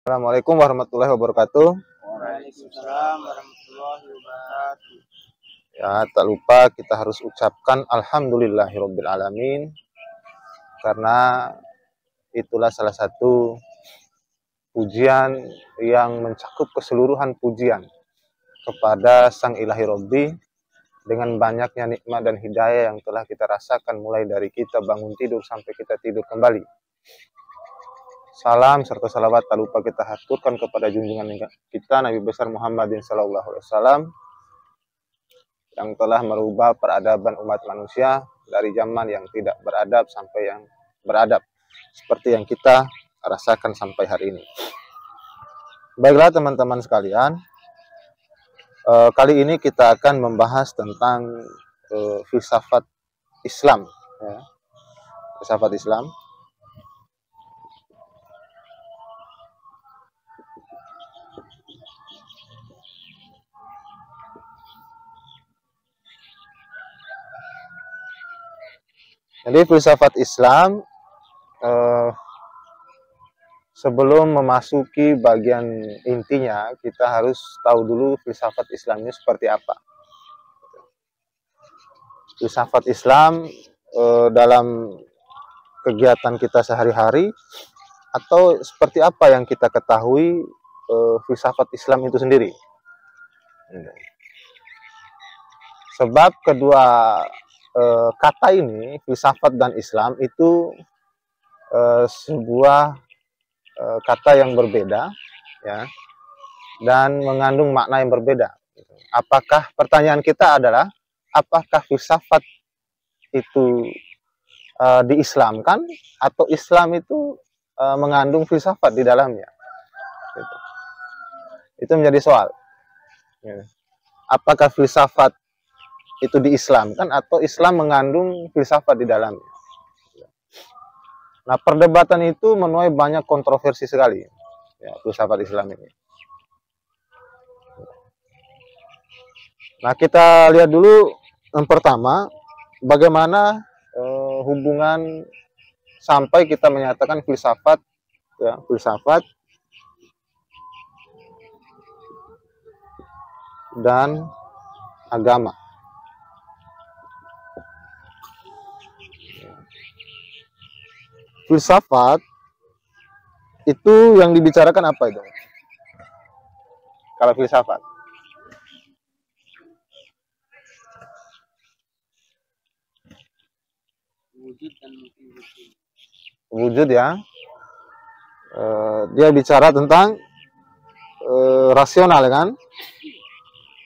Assalamualaikum warahmatullahi wabarakatuh. Waalaikumsalam warahmatullahi wabarakatuh. Ya, tak lupa kita harus ucapkan alhamdulillahirabbil alamin, karena itulah salah satu pujian yang mencakup keseluruhan pujian kepada Sang Ilahi Robbi, dengan banyaknya nikmat dan hidayah yang telah kita rasakan mulai dari kita bangun tidur sampai kita tidur kembali. Salam serta salawat tak lupa kita haturkan kepada junjungan kita Nabi besar Muhammadin sallallahu alaihi wasallam, yang telah merubah peradaban umat manusia dari zaman yang tidak beradab sampai yang beradab, seperti yang kita rasakan sampai hari ini. Baiklah teman-teman sekalian, kali ini kita akan membahas tentang filsafat Islam, ya. Filsafat Islam. Jadi filsafat Islam, sebelum memasuki bagian intinya, kita harus tahu dulu filsafat Islamnya seperti apa. Filsafat Islam dalam kegiatan kita sehari-hari, atau seperti apa yang kita ketahui filsafat Islam itu sendiri. Sebab kedua kata ini, filsafat dan Islam, itu sebuah kata yang berbeda, ya, dan mengandung makna yang berbeda. Apakah, pertanyaan kita adalah, apakah filsafat itu diislamkan, atau Islam itu mengandung filsafat di dalamnya? Itu menjadi soal. Apakah filsafat itu diislamkan, atau Islam mengandung filsafat di dalamnya? Nah, perdebatan itu menuai banyak kontroversi sekali, ya, filsafat Islam ini. Nah, kita lihat dulu yang pertama, bagaimana hubungan sampai kita menyatakan filsafat, ya, filsafat dan agama. Filsafat itu yang dibicarakan apa itu? Kalau filsafat, wujud, ya. Dia bicara tentang rasional, kan?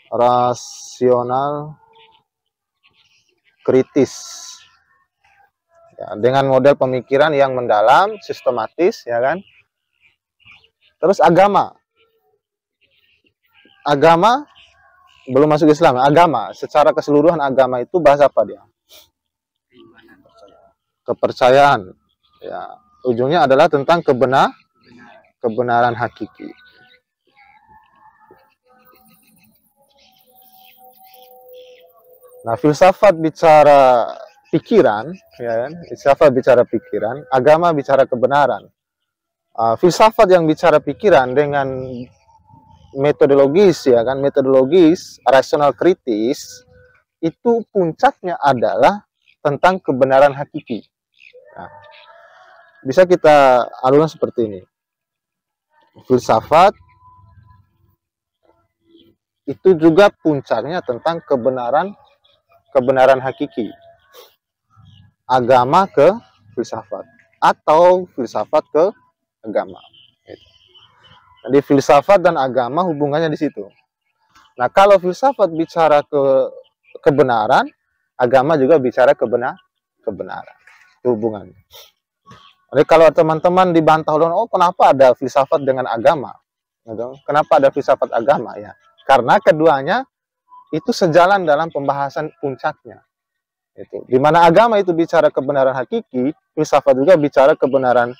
Rasional kritis. Ya, dengan model pemikiran yang mendalam, sistematis, ya kan? Terus agama. Agama belum masuk Islam. Agama secara keseluruhan, agama itu bahasa apa dia? Kepercayaan. Ya, ujungnya adalah tentang kebenaran hakiki. Nah, filsafat bicara pikiran, ya kan? Filsafat bicara pikiran, agama bicara kebenaran. Filsafat yang bicara pikiran dengan metodologis, ya kan, metodologis, rasional kritis, itu puncaknya adalah tentang kebenaran hakiki. Nah, bisa kita alurkan seperti ini. Filsafat itu juga puncaknya tentang kebenaran hakiki. Agama ke filsafat, atau filsafat ke agama. Jadi filsafat dan agama hubungannya di situ. Nah, kalau filsafat bicara kebenaran, agama juga bicara kebenaran. Itu hubungannya. Jadi kalau teman-teman dibantah, oh kenapa ada filsafat dengan agama? Kenapa ada filsafat agama? Ya, karena keduanya itu sejalan dalam pembahasan puncaknya. Itu. Di mana agama itu bicara kebenaran hakiki, filsafat juga bicara kebenaran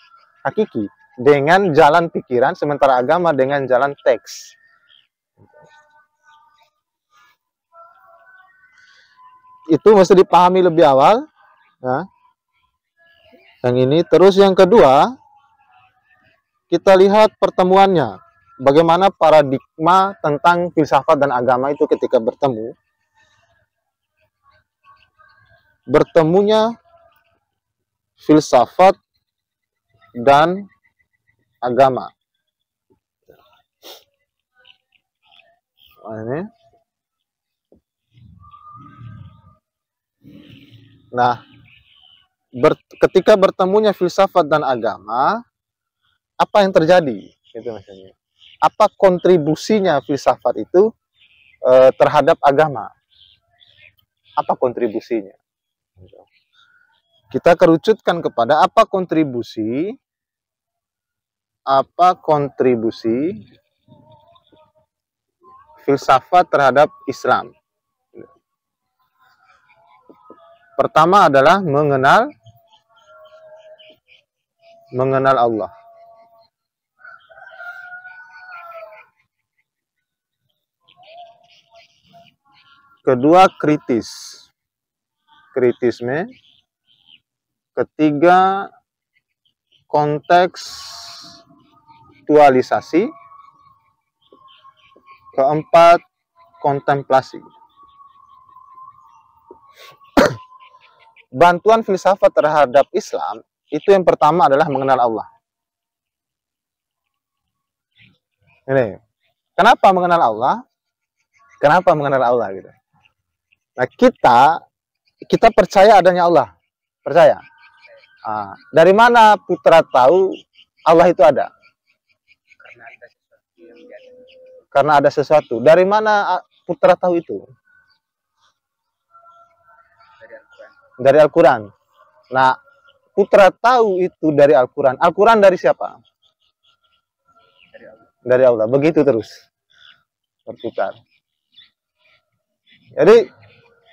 hakiki dengan jalan pikiran, sementara agama dengan jalan teks. Itu mesti dipahami lebih awal, ya. Yang ini. Terus yang kedua, kita lihat pertemuannya. Bagaimana paradigma tentang filsafat dan agama itu ketika bertemu. Bertemunya filsafat dan agama. Nah, ketika bertemunya filsafat dan agama, apa yang terjadi? Itu maksudnya. Apa kontribusinya filsafat itu terhadap agama? Apa kontribusinya? Kita kerucutkan kepada apa kontribusi filsafat terhadap Islam. Pertama adalah mengenal Allah. Kedua, kritisme. Ketiga, kontekstualisasi. Keempat, kontemplasi. Bantuan filsafat terhadap Islam itu yang pertama adalah mengenal Allah. Ini, kenapa mengenal Allah? Kenapa mengenal Allah gitu? Nah, kita percaya adanya Allah, percaya. Dari mana Putra tahu Allah itu ada? Karena ada sesuatu. Dari mana Putra tahu itu? Dari Al-Quran. Nah, Putra tahu itu dari Al-Quran. Al-Quran dari siapa? Dari Allah. Begitu terus berputar. Jadi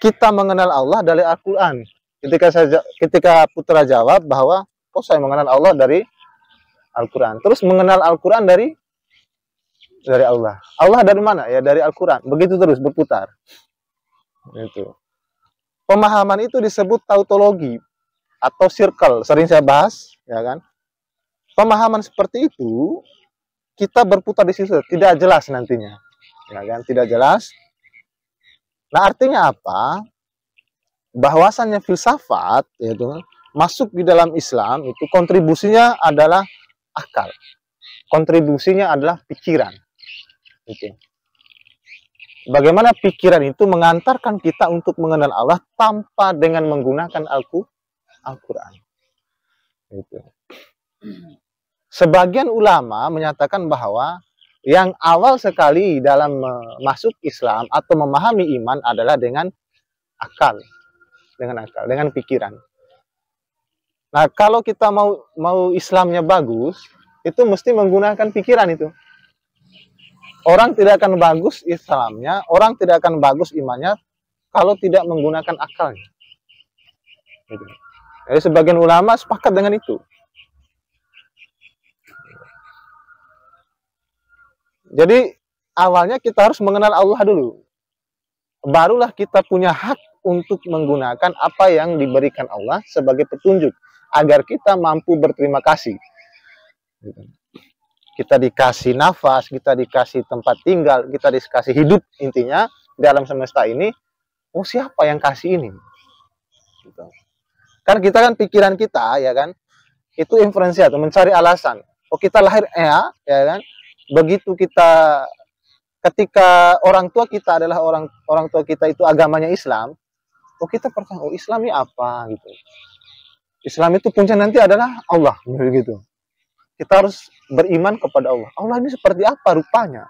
kita mengenal Allah dari Al-Quran. Ketika Putra jawab bahwa saya mengenal Allah dari Al-Quran. Terus mengenal Al-Quran dari Allah. Allah dari mana? Ya dari Al-Quran. Begitu terus berputar. Itu. Pemahaman itu disebut tautologi atau circle. Sering saya bahas, ya kan? Pemahaman seperti itu kita berputar di situ, tidak jelas nantinya, ya kan? Tidak jelas. Nah, artinya apa? Bahwasannya filsafat, yaitu masuk di dalam Islam itu kontribusinya adalah akal, kontribusinya adalah pikiran. Itu. Bagaimana pikiran itu mengantarkan kita untuk mengenal Allah tanpa dengan menggunakan Al-Quran. Itu. Sebagian ulama menyatakan bahwa yang awal sekali dalam masuk Islam atau memahami iman adalah dengan akal, dengan pikiran. Nah, kalau kita mau Islamnya bagus, itu mesti menggunakan pikiran itu. Orang tidak akan bagus Islamnya, orang tidak akan bagus imannya kalau tidak menggunakan akalnya. Gitu. Jadi sebagian ulama sepakat dengan itu. Jadi awalnya kita harus mengenal Allah dulu. Barulah kita punya hak untuk menggunakan apa yang diberikan Allah sebagai petunjuk agar kita mampu berterima kasih. Kita dikasih nafas, kita dikasih tempat tinggal, kita dikasih hidup, intinya di alam semesta ini. Oh, siapa yang kasih ini? Gitu. Kan kita kan pikiran kita, ya kan, itu inferensi atau mencari alasan. Oh, kita lahir ya kan. Begitu ketika orang tua kita adalah orang tua kita itu agamanya Islam, oh kita percaya, oh Islam ini apa gitu. Islam itu puncak nanti adalah Allah, begitu. Kita harus beriman kepada Allah. Allah ini seperti apa rupanya?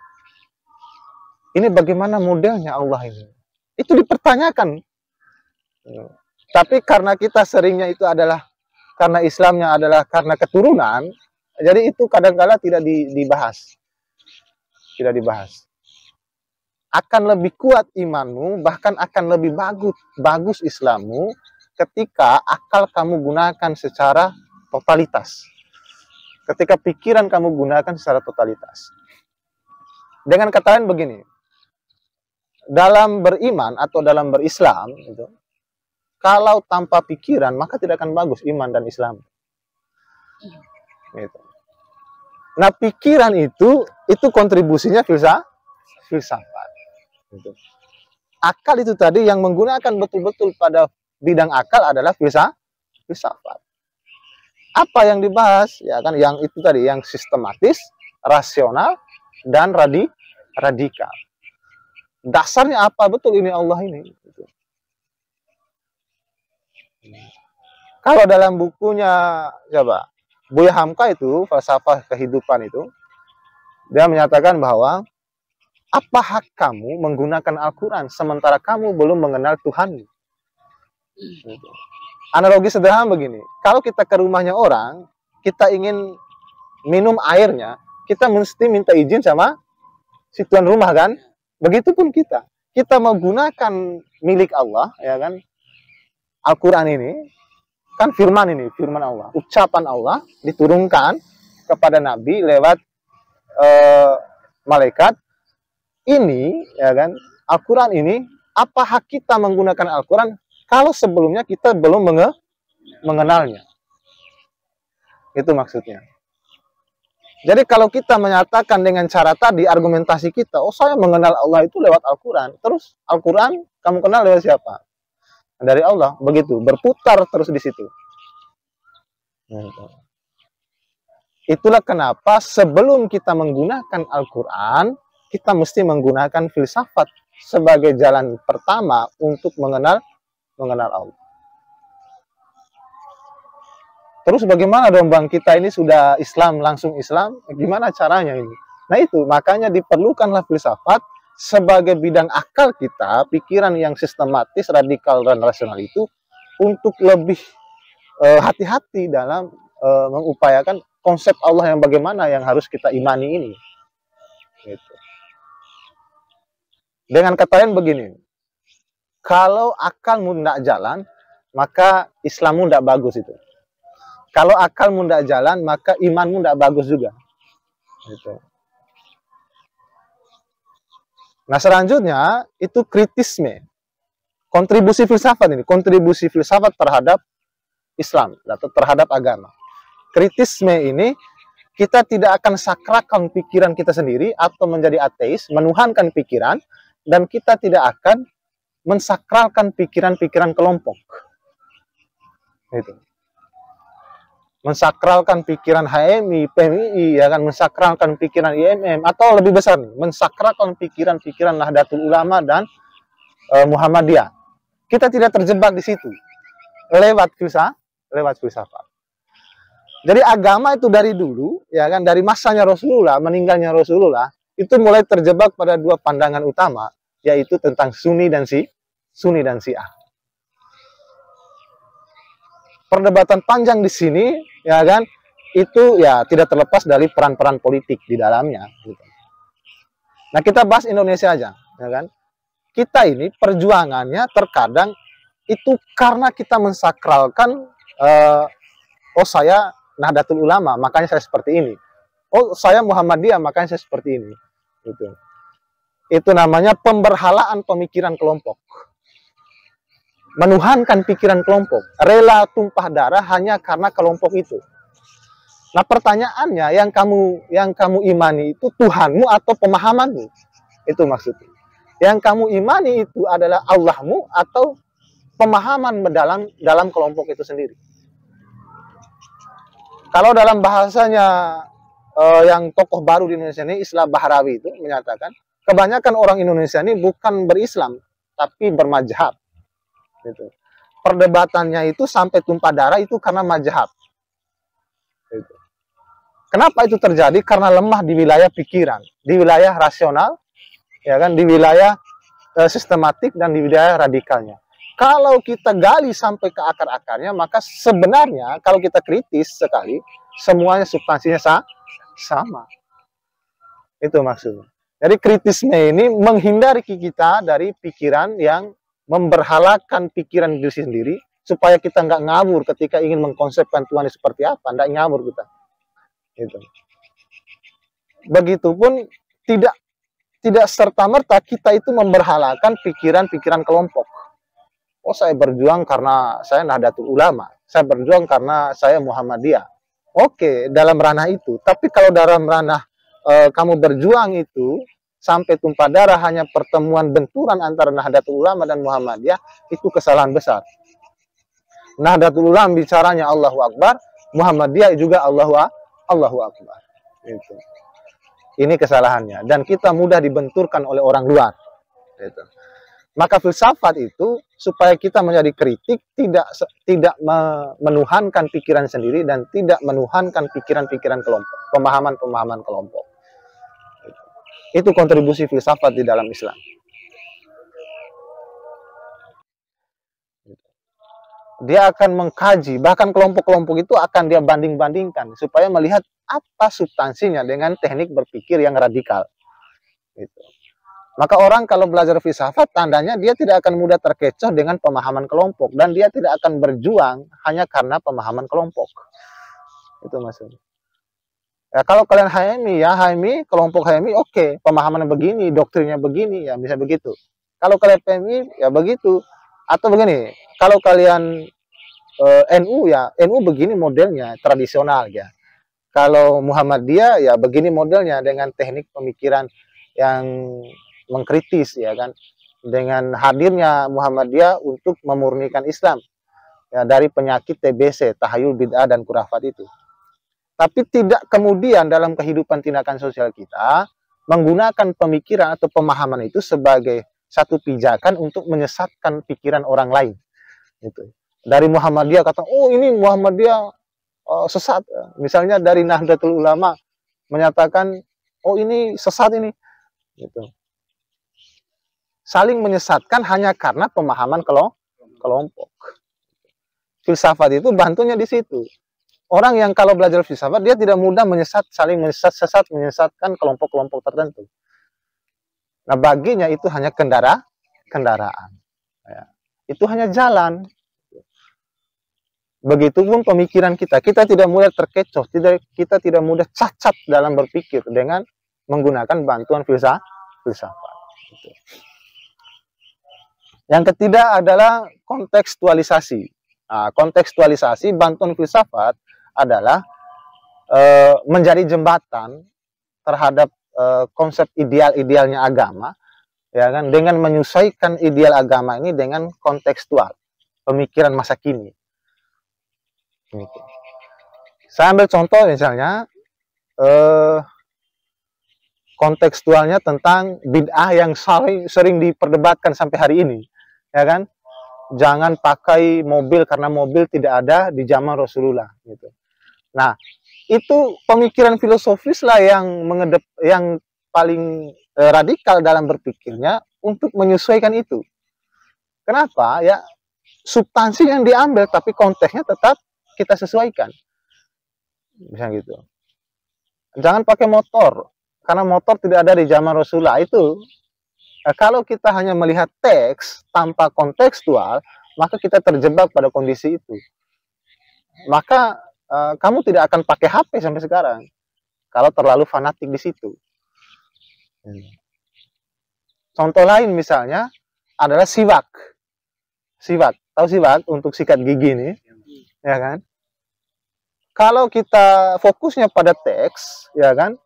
Ini bagaimana modelnya Allah ini? Itu dipertanyakan. Tapi karena kita seringnya itu adalah karena Islamnya adalah karena keturunan, jadi itu kadang-kala tidak dibahas. Tidak dibahas. Akan lebih kuat imanmu, bahkan akan lebih bagus Islammu ketika akal kamu gunakan secara totalitas. Ketika pikiran kamu gunakan secara totalitas. Dengan kata lain begini, dalam beriman atau dalam berislam, itu, kalau tanpa pikiran, maka tidak akan bagus iman dan Islam. Gitu. Nah, pikiran itu kontribusinya filsafat. Gitu. Akal itu tadi yang menggunakan betul-betul pada bidang akal adalah filsafat. Apa yang dibahas? Ya kan, yang itu tadi, yang sistematis, rasional, dan radikal. Dasarnya apa betul ini Allah ini? Gitu. Kalau dalam bukunya, coba, Buya Hamka itu, falsafah kehidupan itu, dia menyatakan bahwa apa hak kamu menggunakan Al-Quran sementara kamu belum mengenal Tuhan? Gitu. Analogi sederhana begini, kalau kita ke rumahnya orang, kita ingin minum airnya, kita mesti minta izin sama si tuan rumah kan? Begitupun kita menggunakan milik Allah, ya kan? Al-Quran ini, kan firman Allah, ucapan Allah diturunkan kepada Nabi lewat malaikat. Ini, ya kan, Al-Quran ini, apa hak kita menggunakan Al-Quran kalau sebelumnya kita belum mengenalnya? Itu maksudnya. Jadi kalau kita menyatakan dengan cara tadi, argumentasi kita, oh saya mengenal Allah itu lewat Al-Quran. Terus Al-Quran kamu kenal lewat siapa? Dari Allah. Begitu, berputar terus di situ. Itulah kenapa sebelum kita menggunakan Al-Quran, kita mesti menggunakan filsafat sebagai jalan pertama untuk mengenal Allah. Terus bagaimana dong Bang, kita ini sudah Islam, langsung Islam, gimana caranya ini? Nah itu, makanya diperlukanlah filsafat sebagai bidang akal kita, pikiran yang sistematis, radikal, dan rasional itu untuk lebih hati-hati dalam mengupayakan konsep Allah yang bagaimana yang harus kita imani ini. Gitu. Dengan kata lain begini, kalau akalmu tidak jalan, maka Islammu tidak bagus itu. Kalau akalmu tidak jalan, maka imanmu tidak bagus juga. Gitu. Nah selanjutnya, itu kritisme. Kontribusi filsafat ini, kontribusi filsafat terhadap Islam, atau terhadap agama. Kritisme ini, kita tidak akan sakrakan pikiran kita sendiri, atau menjadi ateis, menuhankan pikiran, dan kita tidak akan mensakralkan pikiran-pikiran kelompok. Itu. Mensakralkan pikiran HMI, PMI, ya kan, mensakralkan pikiran IMM, atau lebih besar nih, mensakralkan pikiran-pikiran Nahdlatul Ulama dan Muhammadiyah. Kita tidak terjebak di situ lewat filsafat. Jadi agama itu dari dulu, ya kan, dari masanya Rasulullah, meninggalnya Rasulullah, itu mulai terjebak pada dua pandangan utama, yaitu tentang Sunni dan Syiah. Perdebatan panjang di sini, ya kan, itu ya tidak terlepas dari peran-peran politik di dalamnya. Gitu. Nah kita bahas Indonesia aja, ya kan. Kita ini perjuangannya terkadang itu karena kita mensakralkan, oh saya Nahdlatul Ulama, makanya saya seperti ini. Oh saya Muhammadiyah, makanya saya seperti ini. Gitu. Itu namanya pemberhalaan pemikiran kelompok. Menuhankan pikiran kelompok, rela tumpah darah hanya karena kelompok itu. Nah pertanyaannya, yang kamu imani itu Tuhanmu atau pemahamanmu? Itu maksudnya. Yang kamu imani itu adalah Allahmu atau pemahaman dalam kelompok itu sendiri. Kalau dalam bahasanya yang tokoh baru di Indonesia ini, Islam Bahrawi itu menyatakan, kebanyakan orang Indonesia ini bukan berislam, tapi bermadzhab. Gitu. Perdebatannya itu sampai tumpah darah itu karena mazhab. Gitu. Kenapa itu terjadi? Karena lemah di wilayah pikiran, di wilayah rasional, ya kan, di wilayah sistematik dan di wilayah radikalnya. Kalau kita gali sampai ke akar-akarnya, maka sebenarnya kalau kita kritis sekali, semuanya substansinya sama. Itu maksudnya. Jadi kritisme ini menghindari kita dari pikiran yang memberhalakan pikiran diri sendiri, supaya kita nggak ngawur ketika ingin mengkonsepkan Tuhan seperti apa, nggak ngawur kita. Gitu. Begitupun tidak serta-merta kita itu memberhalakan pikiran-pikiran kelompok. Oh saya berjuang karena saya Nahdlatul Ulama, saya berjuang karena saya Muhammadiyah. Oke, dalam ranah itu. Tapi kalau dalam ranah kamu berjuang itu sampai tumpah darah hanya pertemuan benturan antara Nahdlatul Ulama dan Muhammadiyah, itu kesalahan besar. Nahdlatul Ulama bicaranya Allahu Akbar, Muhammadiyah juga Allahu Akbar. Itu. Ini kesalahannya. Dan kita mudah dibenturkan oleh orang luar. Itu. Maka filsafat itu supaya kita menjadi kritik, tidak menuhankan pikiran sendiri dan tidak menuhankan pikiran-pikiran kelompok, pemahaman-pemahaman kelompok. Itu kontribusi filsafat di dalam Islam. Dia akan mengkaji, bahkan kelompok-kelompok itu akan dia banding-bandingkan supaya melihat apa substansinya dengan teknik berpikir yang radikal. Gitu. Maka orang kalau belajar filsafat, tandanya dia tidak akan mudah terkecoh dengan pemahaman kelompok. Dan dia tidak akan berjuang hanya karena pemahaman kelompok. Itu maksudnya. Ya, kalau kalian HMI, kelompok HMI, oke. Pemahamannya begini, doktrinnya begini, ya bisa begitu. Kalau kalian PMI, ya begitu. Atau begini, kalau kalian NU, ya NU begini modelnya, tradisional ya. Kalau Muhammadiyah, ya begini modelnya dengan teknik pemikiran yang mengkritis, ya kan, dengan hadirnya Muhammadiyah untuk memurnikan Islam ya dari penyakit TBC, tahayul, bid'ah dan khurafat itu. Tapi tidak kemudian dalam kehidupan tindakan sosial kita menggunakan pemikiran atau pemahaman itu sebagai satu pijakan untuk menyesatkan pikiran orang lain. Gitu. Dari Muhammadiyah kata, oh ini Muhammadiyah sesat. Misalnya dari Nahdlatul Ulama menyatakan, oh ini sesat ini. Gitu. Saling menyesatkan hanya karena pemahaman kelompok. Filsafat itu bantunya di situ. Orang yang kalau belajar filsafat, dia tidak mudah saling menyesatkan kelompok-kelompok tertentu. Nah, baginya itu hanya kendaraan. Ya. Itu hanya jalan. Begitupun pemikiran kita. Kita tidak mudah terkecoh, kita tidak mudah cacat dalam berpikir dengan menggunakan bantuan filsafat. Gitu. Yang ketiga adalah kontekstualisasi. Nah, kontekstualisasi bantuan filsafat adalah menjadi jembatan terhadap konsep ideal-idealnya agama, ya kan, dengan menyesuaikan ideal agama ini dengan kontekstual pemikiran masa kini. Gitu. Saya ambil contoh misalnya kontekstualnya tentang bid'ah yang sering diperdebatkan sampai hari ini. Ya kan, jangan pakai mobil karena mobil tidak ada di zaman Rasulullah gitu. Nah, itu pemikiran filosofis lah yang paling radikal dalam berpikirnya untuk menyesuaikan itu. Kenapa? Ya, substansi yang diambil tapi konteksnya tetap kita sesuaikan. Misalnya gitu. Jangan pakai motor karena motor tidak ada di zaman Rasulullah. Itu kalau kita hanya melihat teks tanpa kontekstual, maka kita terjebak pada kondisi itu. Maka kamu tidak akan pakai HP sampai sekarang kalau terlalu fanatik di situ. Contoh lain misalnya adalah siwak. Siwak, tahu siwak untuk sikat gigi ini, ya kan? Kalau kita fokusnya pada teks, ya kan?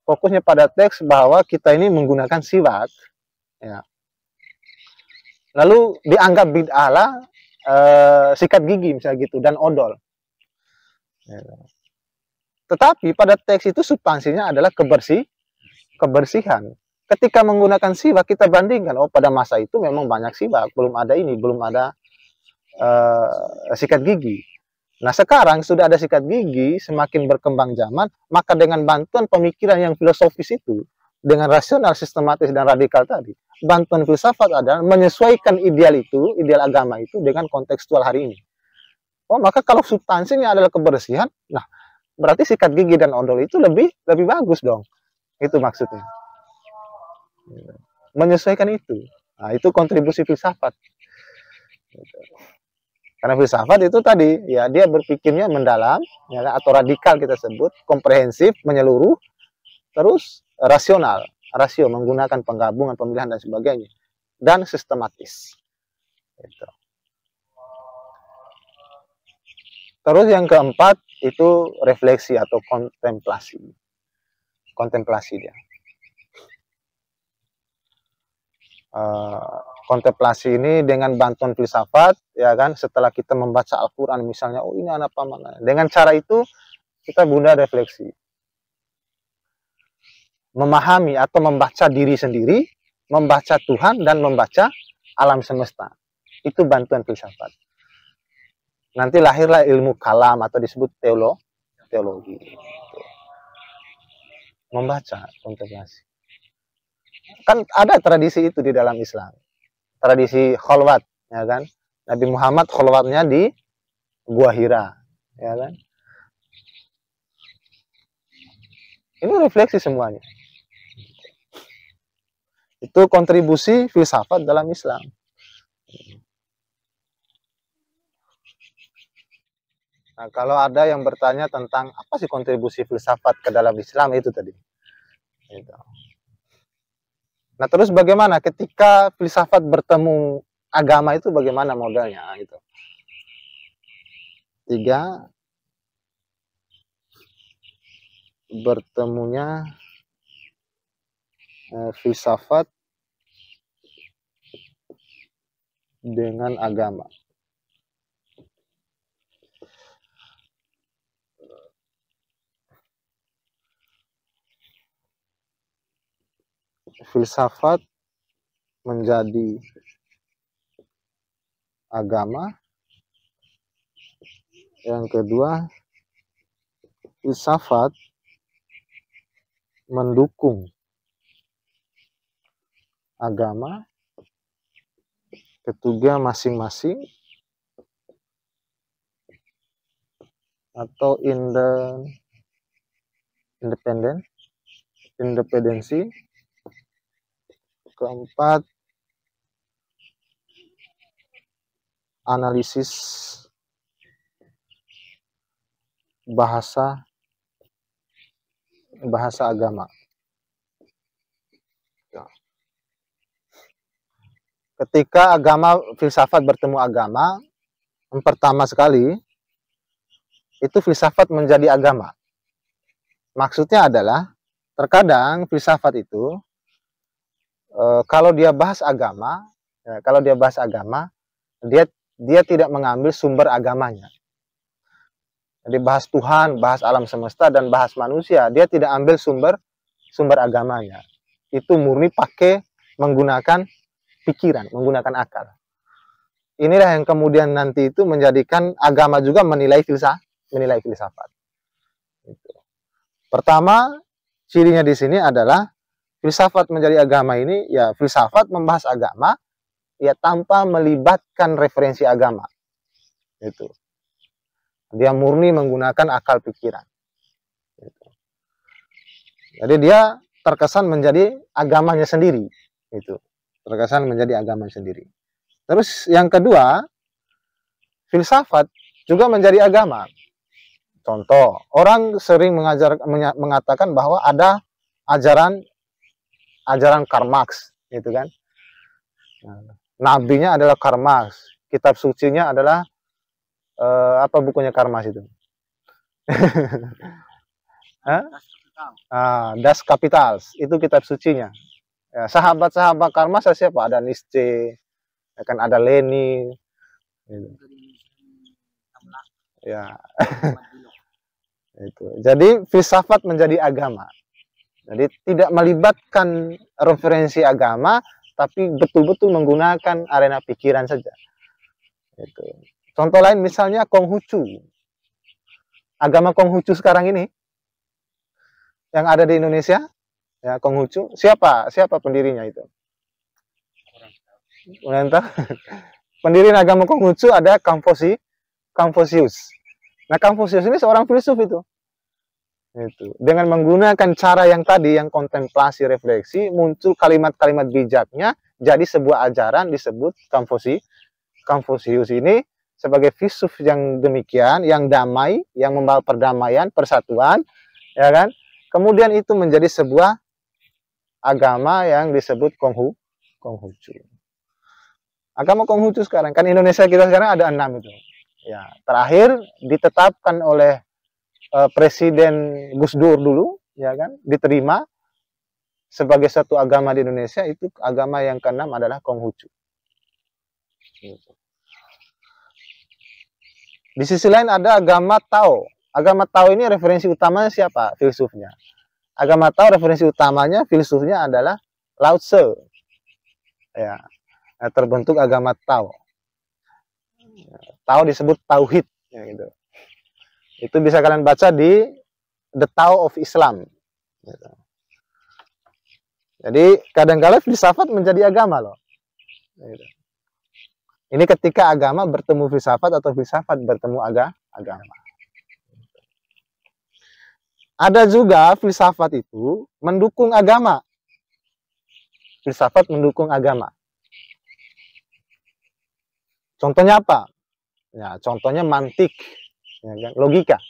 Fokusnya pada teks bahwa kita ini menggunakan siwak. Ya. Lalu dianggap bid'ah lah sikat gigi misalnya gitu dan odol. Ya. Tetapi pada teks itu substansinya adalah kebersihan. Ketika menggunakan siwak kita bandingkan, oh pada masa itu memang banyak siwak, belum ada sikat gigi. Nah sekarang sudah ada sikat gigi, semakin berkembang zaman, maka dengan bantuan pemikiran yang filosofis itu, dengan rasional, sistematis, dan radikal tadi, bantuan filsafat adalah menyesuaikan ideal agama itu dengan kontekstual hari ini. Oh, maka kalau substansinya adalah kebersihan, nah berarti sikat gigi dan odol itu lebih bagus dong. Itu maksudnya. Menyesuaikan itu. Nah, itu kontribusi filsafat. Karena filsafat itu tadi, ya dia berpikirnya mendalam, ya, atau radikal kita sebut, komprehensif, menyeluruh, terus rasional, rasio menggunakan penggabungan, pemilihan dan sebagainya, dan sistematis. Gitu. Terus yang keempat itu refleksi atau kontemplasi. Kontemplasi dia. Kontemplasi ini dengan bantuan filsafat, ya kan, setelah kita membaca Al-Quran misalnya, oh ini apa maknanya. Dengan cara itu kita bunda refleksi, memahami atau membaca diri sendiri, membaca Tuhan dan membaca alam semesta. Itu bantuan filsafat. Nanti lahirlah ilmu kalam atau disebut teologi. Membaca, kontemplasi. Kan ada tradisi itu di dalam Islam. Tradisi kholwat, ya kan? Nabi Muhammad kholwatnya di Gua Hira, ya kan? Ini refleksi semuanya. Itu kontribusi filsafat dalam Islam. Nah, kalau ada yang bertanya tentang apa sih kontribusi filsafat ke dalam Islam, itu tadi. Gitu. Nah, terus bagaimana ketika filsafat bertemu agama itu bagaimana modelnya? Gitu. 3, bertemunya filsafat dengan agama. Filsafat menjadi agama. Yang kedua, filsafat mendukung agama. Ketiga, masing-masing atau independensi. Keempat, analisis bahasa agama. Ketika filsafat bertemu agama, yang pertama sekali itu filsafat menjadi agama. Maksudnya adalah terkadang filsafat itu kalau dia bahas agama, dia tidak mengambil sumber agamanya. Jadi bahas Tuhan, bahas alam semesta dan bahas manusia, dia tidak ambil sumber agamanya. Itu murni pakai menggunakan pikiran, menggunakan akal. Inilah yang kemudian nanti itu menjadikan agama juga menilai filsafat. Pertama, cirinya di sini adalah filsafat menjadi agama ini, ya filsafat membahas agama, ya tanpa melibatkan referensi agama. Itu. Dia murni menggunakan akal pikiran. Gitu. Jadi dia terkesan menjadi agamanya sendiri. Itu. Terkesan menjadi agamanya sendiri. Terus yang kedua, filsafat juga menjadi agama. Contoh, orang sering mengatakan bahwa ada ajaran Karl Marx, gitu kan? Nabinya adalah Karl Marx, kitab sucinya adalah apa bukunya Karl Marx itu? Das Kapital, itu kitab sucinya. Ya, sahabat-sahabat Karl Marx siapa? Ada Nietzsche, kan ada Lenin. Gitu. Ya. Itu. Jadi filsafat menjadi agama. Jadi tidak melibatkan referensi agama, tapi betul-betul menggunakan arena pikiran saja. Itu. Contoh lain misalnya Konghucu. Agama Konghucu sekarang ini yang ada di Indonesia, ya Konghucu. Siapa pendirinya itu? Pendiri agama Konghucu ada Confucius. Nah, Confucius ini seorang filsuf itu. Dengan menggunakan cara yang tadi, yang kontemplasi, refleksi, muncul kalimat-kalimat bijaknya, jadi sebuah ajaran disebut Confucius ini sebagai filsuf yang demikian, yang damai, yang membawa perdamaian, persatuan, ya kan? Kemudian itu menjadi sebuah agama yang disebut Konghucu. Agama Konghucu sekarang, kan Indonesia kita sekarang ada 6 itu. Ya, terakhir ditetapkan oleh Presiden Gus Dur dulu, ya kan, diterima sebagai satu agama di Indonesia. Itu agama yang keenam adalah Konghucu. Di sisi lain ada agama Tao. Agama Tao ini referensi utamanya siapa? Filsufnya. Agama Tao referensi utamanya filsufnya adalah Lao Tse. Ya, terbentuk agama Tao. Tao disebut tauhid, ya gitu. Itu bisa kalian baca di The Tao of Islam. Gitu. Jadi kadang-kadang filsafat menjadi agama loh. Gitu. Ini ketika agama bertemu filsafat atau filsafat bertemu agama. Ada juga filsafat itu mendukung agama. Filsafat mendukung agama. Contohnya apa? Ya, contohnya mantik, ya kan? Logika.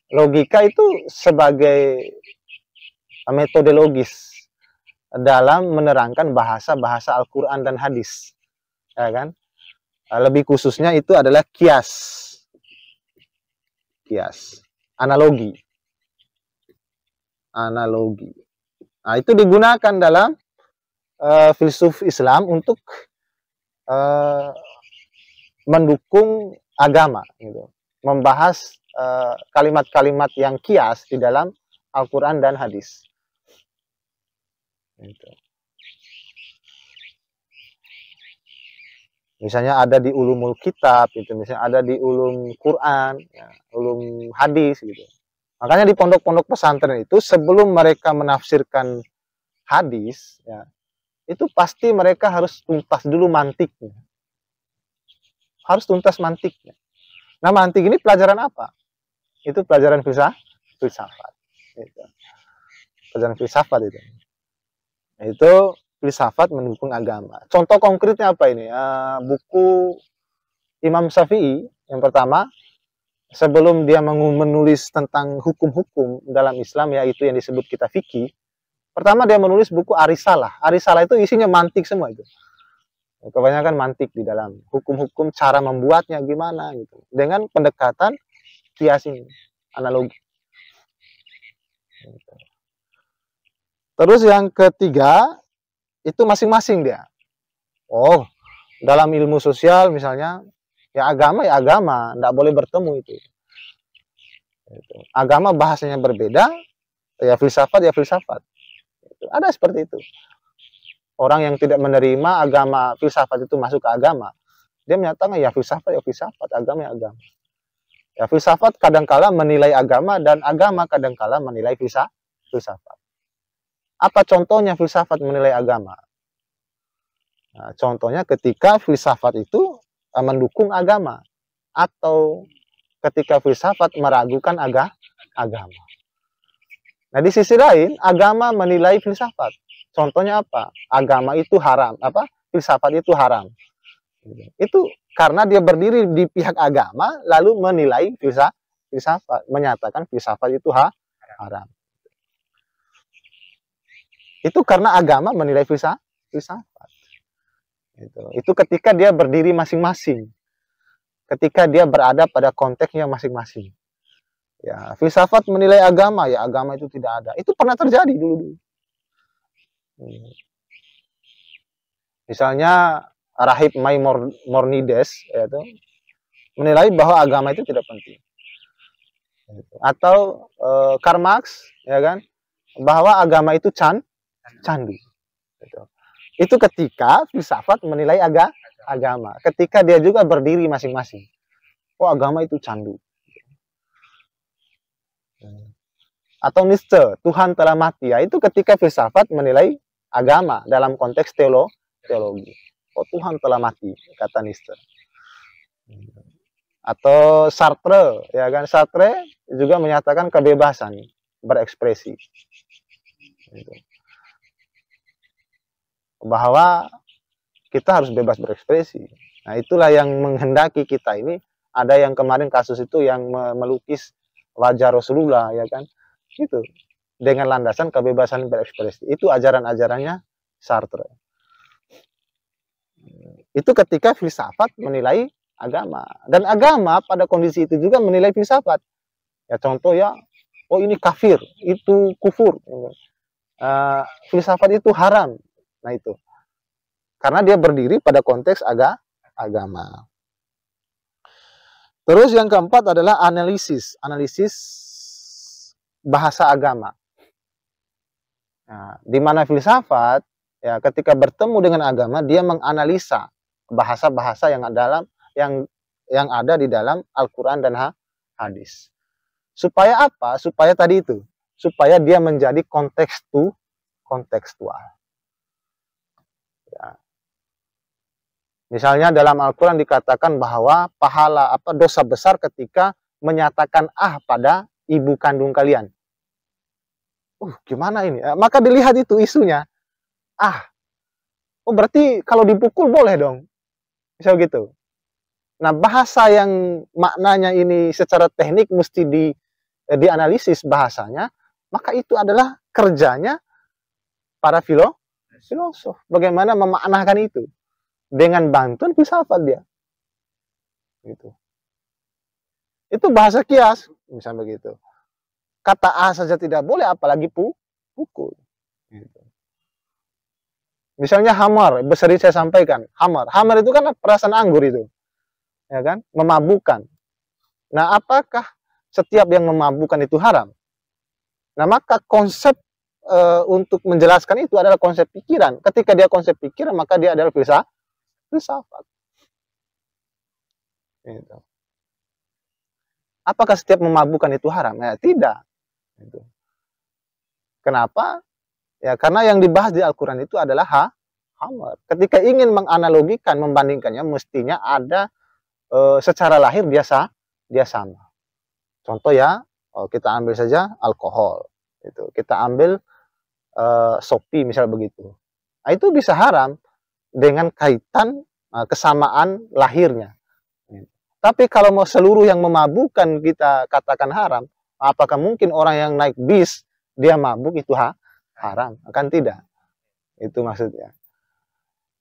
Logika itu sebagai metode logis dalam menerangkan bahasa-bahasa Al-Quran dan hadis, ya kan? Lebih khususnya itu adalah kias, analogi. Nah, itu digunakan dalam filsuf Islam untuk mendukung agama, gitu. Membahas kalimat-kalimat yang kias di dalam Al-Quran dan hadis. Gitu. Misalnya ada di ulumul kitab, gitu. Misalnya ada di ulum Quran, ya, ulum hadis, gitu. Makanya di pondok-pondok pesantren itu sebelum mereka menafsirkan hadis, ya, itu pasti mereka harus tuntas dulu mantiknya. Harus tuntas mantiknya. Nah, mantik ini pelajaran apa? Itu pelajaran filsafat. Gitu. Pelajaran filsafat itu. Itu filsafat mendukung agama. Contoh konkretnya apa ini? Buku Imam Syafi'i yang pertama, sebelum dia menulis tentang hukum-hukum dalam Islam, yaitu yang disebut kitab fikih, pertama dia menulis buku Arisalah. Arisalah itu isinya mantik semua itu. Kebanyakan mantik di dalam hukum-hukum, cara membuatnya gimana gitu. Dengan pendekatan kias ini, analogi. Terus yang ketiga, itu masing-masing dia. Oh, dalam ilmu sosial misalnya, ya agama, enggak boleh bertemu itu. Agama bahasanya berbeda, ya filsafat. Ada seperti itu. Orang yang tidak menerima agama filsafat itu masuk ke agama, dia menyatakan ya filsafat, agama ya agama. Ya filsafat kadangkala menilai agama dan agama kadangkala menilai filsafat. Apa contohnya filsafat menilai agama? Nah, contohnya ketika filsafat itu mendukung agama atau ketika filsafat meragukan agama. Nah, di sisi lain agama menilai filsafat. Contohnya apa? Agama itu haram, filsafat itu haram. Itu karena dia berdiri di pihak agama lalu menilai filsafat, menyatakan filsafat itu haram. Itu karena agama menilai filsafat. Itu ketika dia berdiri masing-masing. Ketika dia berada pada konteksnya masing-masing. Ya, filsafat menilai agama, ya agama itu tidak ada. Itu pernah terjadi dulu. Misalnya Rahib Maimonides yaitu menilai bahwa agama itu tidak penting. Atau Karl Marx, ya kan, bahwa agama itu candu. Itu ketika filsafat menilai agama. Ketika dia juga berdiri masing-masing. Oh, agama itu candu. Atau Nietzsche, Tuhan telah mati. Ya, itu ketika filsafat menilai agama dalam konteks teologi. Oh, Tuhan telah mati, kata Nietzsche. Atau Sartre, ya kan, Sartre juga menyatakan kebebasan berekspresi. Bahwa kita harus bebas berekspresi. Nah, itulah yang menghendaki kita ini. Ada yang kemarin kasus itu yang melukis wajah Rasulullah, ya kan, itu dengan landasan kebebasan berekspresi. Itu ajaran-ajarannya Sartre. Itu ketika filsafat menilai agama. Dan agama pada kondisi itu juga menilai filsafat. Ya contoh ya, oh ini kafir, itu kufur. Filsafat itu haram. Nah itu. Karena dia berdiri pada konteks agama. Terus yang keempat adalah analisis. Analisis bahasa agama. Nah, di mana filsafat, ya ketika bertemu dengan agama, dia menganalisa bahasa-bahasa yang ada di dalam Al-Quran dan hadis. Supaya apa? Supaya tadi itu. Supaya dia menjadi kontekstual. Ya. Misalnya dalam Al-Quran dikatakan bahwa pahala dosa besar ketika menyatakan pada ibu kandung kalian. Gimana ini? Maka dilihat itu isunya. Berarti kalau dipukul boleh dong. Misal gitu. Nah, bahasa yang maknanya ini secara teknik mesti dianalisis bahasanya, maka itu adalah kerjanya para filosof. Bagaimana memaknakan itu? Dengan bantuan filsafat dia. Gitu. Itu bahasa kias, misalnya begitu. Kata A saja tidak boleh, apalagi pukul. Gitu. Misalnya hamar, sering saya sampaikan, hamar itu kan perasan anggur itu, ya kan, memabukkan. Nah, apakah setiap yang memabukkan itu haram? Nah, maka konsep untuk menjelaskan itu adalah konsep pikiran. Ketika dia konsep pikiran, maka dia adalah filsafat. Gitu. Apakah setiap memabukkan itu haram? Ya, tidak. Gitu. Kenapa? Ya, karena yang dibahas di Al-Quran itu adalah hamar. Ketika ingin menganalogikan, membandingkannya, mestinya ada secara lahir dia sama. Contoh ya, kita ambil saja alkohol. Gitu. Kita ambil Shopee misal begitu. Nah, itu bisa haram dengan kaitan kesamaan lahirnya. Tapi kalau mau seluruh yang memabukkan kita katakan haram, apakah mungkin orang yang naik bis dia mabuk itu haram? Kan tidak. Itu maksudnya.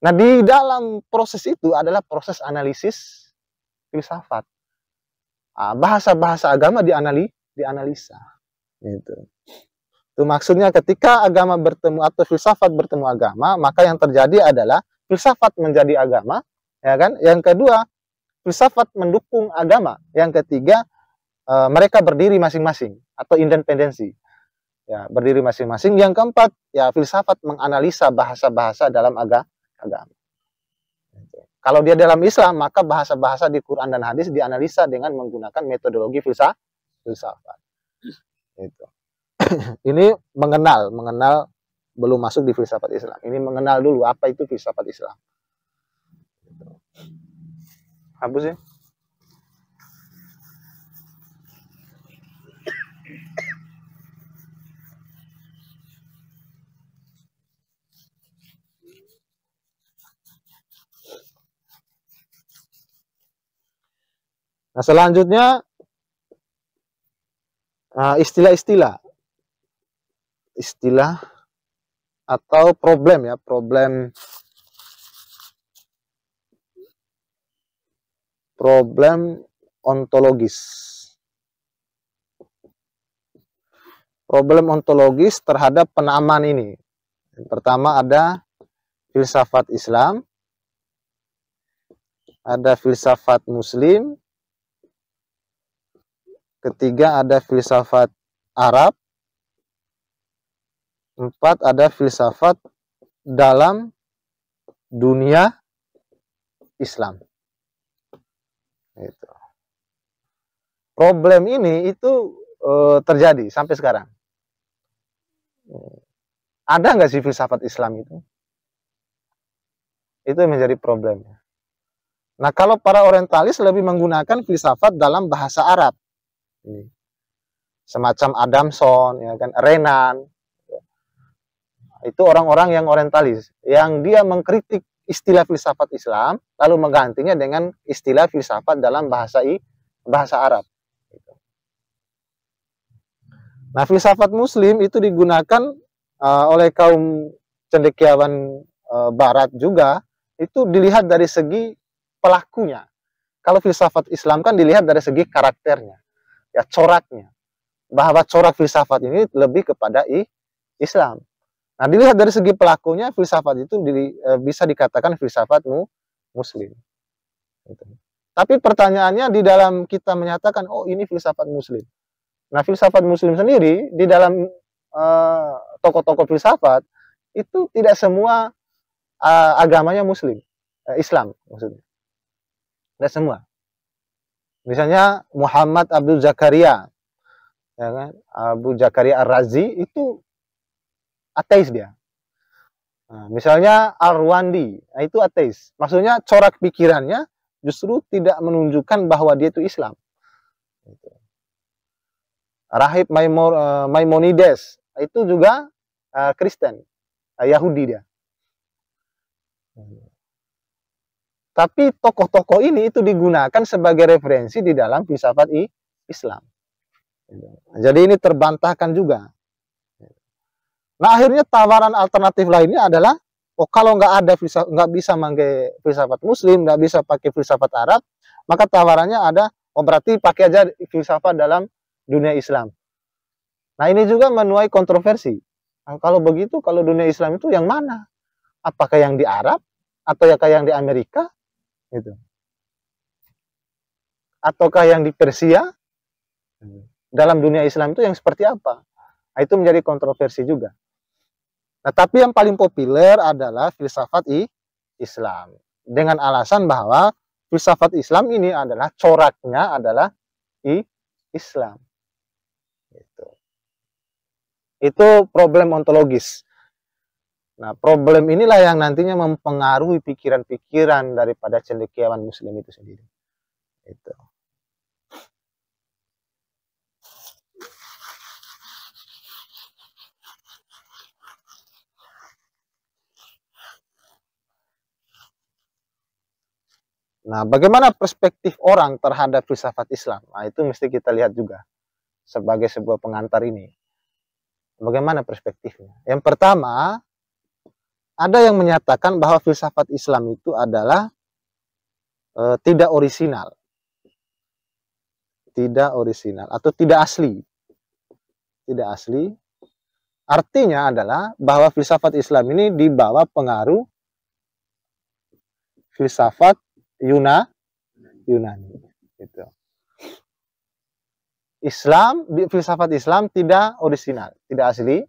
Nah, di dalam proses itu adalah proses analisis filsafat. Bahasa-bahasa agama dianalisa. Gitu. Itu maksudnya ketika agama bertemu atau filsafat bertemu agama, maka yang terjadi adalah filsafat menjadi agama, ya kan? Yang kedua, filsafat mendukung agama. Yang ketiga, mereka berdiri masing-masing atau independensi. Ya, berdiri masing-masing. Yang keempat, ya filsafat menganalisa bahasa-bahasa dalam agama. Kalau dia dalam Islam, maka bahasa-bahasa di Quran dan hadis dianalisa dengan menggunakan metodologi filsafat. Gitu. Ini mengenal belum masuk di filsafat Islam. Ini mengenal dulu apa itu filsafat Islam. Hapus ya. Nah, selanjutnya istilah atau problem ya, problem ontologis. Problem ontologis terhadap penamaan ini. Yang pertama ada filsafat Islam, ada filsafat Muslim, ketiga ada filsafat Arab, 4 ada filsafat dalam dunia Islam. Gitu. Problem ini itu terjadi sampai sekarang. Ada nggak sih filsafat Islam itu? Itu yang menjadi problemnya. Nah, kalau para orientalis lebih menggunakan filsafat dalam bahasa Arab. Semacam Adamson, ya kan, Renan. Itu orang-orang yang orientalis, yang dia mengkritik istilah filsafat Islam, lalu menggantinya dengan istilah filsafat dalam bahasa Arab. Nah, filsafat Muslim itu digunakan oleh kaum cendekiawan Barat juga, itu dilihat dari segi pelakunya. kalau filsafat Islam kan dilihat dari segi karakternya, ya coraknya. Bahwa corak filsafat ini lebih kepada Islam. Nah, dilihat dari segi pelakunya, filsafat itu bisa dikatakan filsafat Muslim. Gitu. Tapi pertanyaannya di dalam kita menyatakan, oh ini filsafat Muslim. Nah, filsafat Muslim sendiri di dalam tokoh-tokoh filsafat itu tidak semua agamanya Muslim, Islam maksudnya. Tidak semua. Misalnya Muhammad Abdul Zakaria, ya kan? Abu Zakaria Ar-Razi itu ateis dia. Nah, misalnya Ar-Rwandi, nah itu ateis. Maksudnya corak pikirannya justru tidak menunjukkan bahwa dia itu Islam. Rahib Maimonides itu juga Kristen, Yahudi dia. Tapi tokoh-tokoh ini itu digunakan sebagai referensi di dalam filsafat Islam. Jadi ini terbantahkan juga. Nah, akhirnya tawaran alternatif lainnya adalah, oh kalau nggak bisa pakai filsafat Muslim, nggak bisa pakai filsafat Arab, maka tawarannya ada, oh berarti pakai aja filsafat dalam dunia Islam. Nah, ini juga menuai kontroversi. Nah, kalau begitu, kalau dunia Islam itu yang mana? Apakah yang di Arab atau yang di Amerika? Gitu. Ataukah yang di Persia? Dalam dunia Islam itu yang seperti apa? Nah, itu menjadi kontroversi juga. Nah, tapi yang paling populer adalah filsafat Islam. Dengan alasan bahwa filsafat Islam ini adalah coraknya adalah Islam. Itu problem ontologis. Nah, problem inilah yang nantinya mempengaruhi pikiran-pikiran daripada cendekiawan Muslim itu sendiri. Itu. Nah, bagaimana perspektif orang terhadap filsafat Islam? Nah, itu mesti kita lihat juga sebagai sebuah pengantar ini. Bagaimana perspektifnya? Yang pertama, ada yang menyatakan bahwa filsafat Islam itu adalah tidak orisinal. Tidak orisinal atau tidak asli. Tidak asli. Artinya adalah bahwa filsafat Islam ini dibawa pengaruh filsafat Yunani. Gitu. Filsafat Islam tidak orisinal, tidak asli.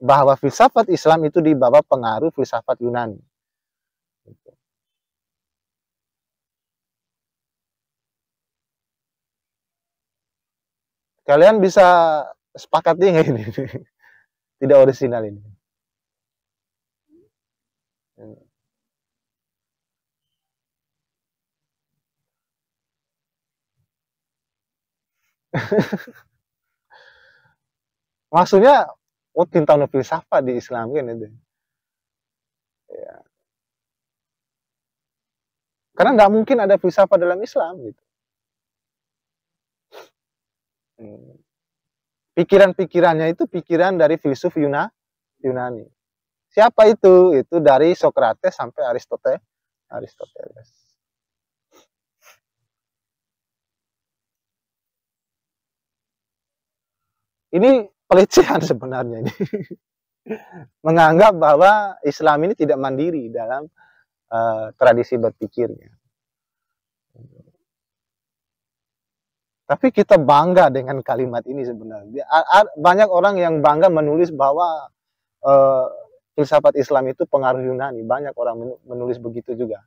Bahwa filsafat Islam itu dibawa pengaruh filsafat Yunani. Gitu. Kalian bisa sepakati nggak ini? Tidak orisinal ini. Maksudnya, oh tentang filsafat di Islam kan itu. Ya. Karena nggak mungkin ada filsafat dalam Islam gitu. Pikiran-pikirannya itu pikiran dari filsuf Yunani. Siapa itu? Itu dari Sokrates sampai Aristoteles. Ini pelecehan sebenarnya ini. Menganggap bahwa Islam ini tidak mandiri dalam tradisi berpikirnya. Tapi kita bangga dengan kalimat ini sebenarnya. Banyak orang yang bangga menulis bahwa filsafat Islam itu pengaruh Yunani. Banyak orang menulis begitu juga.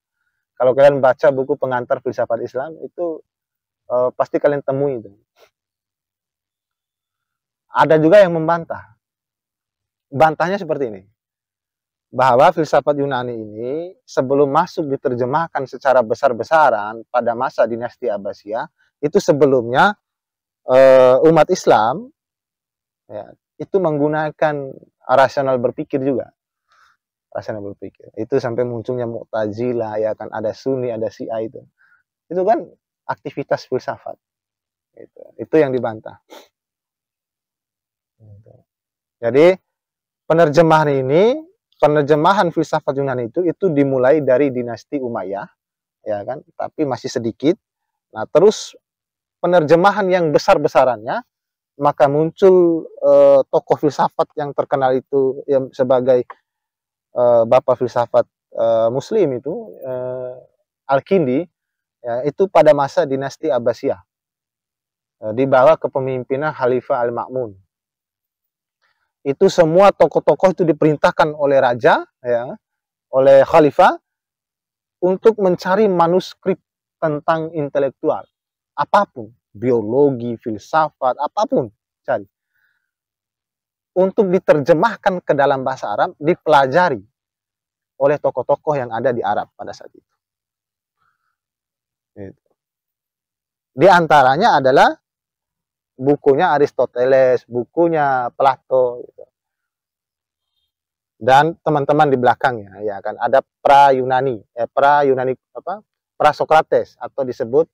Kalau kalian baca buku pengantar filsafat Islam itu pasti kalian temui itu. Ada juga yang membantah. Bantahnya seperti ini. Bahwa filsafat Yunani ini sebelum masuk diterjemahkan secara besar-besaran pada masa dinasti Abbasiyah, itu sebelumnya umat Islam ya, itu menggunakan rasional berpikir juga. Rasional berpikir. Itu sampai munculnya Mu'tazilah, ya kan, ada Sunni, ada Syiah itu. Itu kan aktivitas filsafat. Itu yang dibantah. Jadi penerjemahan filsafat Yunani itu dimulai dari dinasti Umayyah, ya kan, tapi masih sedikit. Nah, terus penerjemahan yang besar-besarannya, maka muncul tokoh filsafat yang terkenal itu yang sebagai bapak filsafat Muslim itu Al-Kindi, ya, itu pada masa dinasti Abbasiyah di bawah kepemimpinan Khalifah Al-Ma'mun. Itu semua tokoh-tokoh itu diperintahkan oleh raja, ya, oleh khalifah untuk mencari manuskrip tentang intelektual, apapun, biologi, filsafat, apapun, cari. Untuk diterjemahkan ke dalam bahasa Arab, dipelajari oleh tokoh-tokoh yang ada di Arab pada saat itu. Di antaranya adalah bukunya Aristoteles, bukunya Plato, gitu. Dan teman-teman di belakangnya, ya kan, ada pra-Yunani apa? Pra-Sokrates atau disebut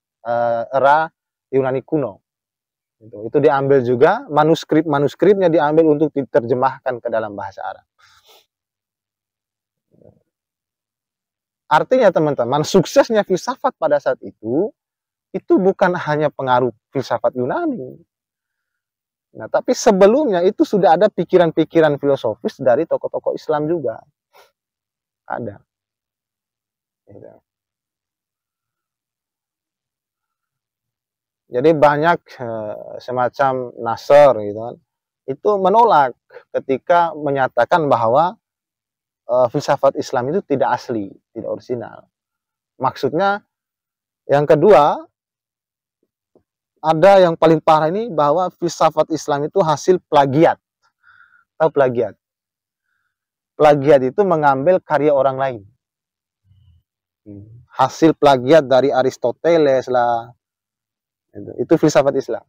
era Yunani kuno. Itu diambil juga, manuskripnya diambil untuk diterjemahkan ke dalam bahasa Arab. Artinya teman-teman, suksesnya filsafat pada saat itu bukan hanya pengaruh filsafat Yunani. Nah, tapi sebelumnya itu sudah ada pikiran-pikiran filosofis dari tokoh-tokoh Islam juga. Ada. Jadi banyak semacam Nasr gitu kan, itu menolak ketika menyatakan bahwa filsafat Islam itu tidak asli, tidak orisinal. Maksudnya yang kedua, ada yang paling parah ini bahwa filsafat Islam itu hasil plagiat. Tahu plagiat? Plagiat itu mengambil karya orang lain. Hasil plagiat dari Aristoteles lah. Itu filsafat Islam.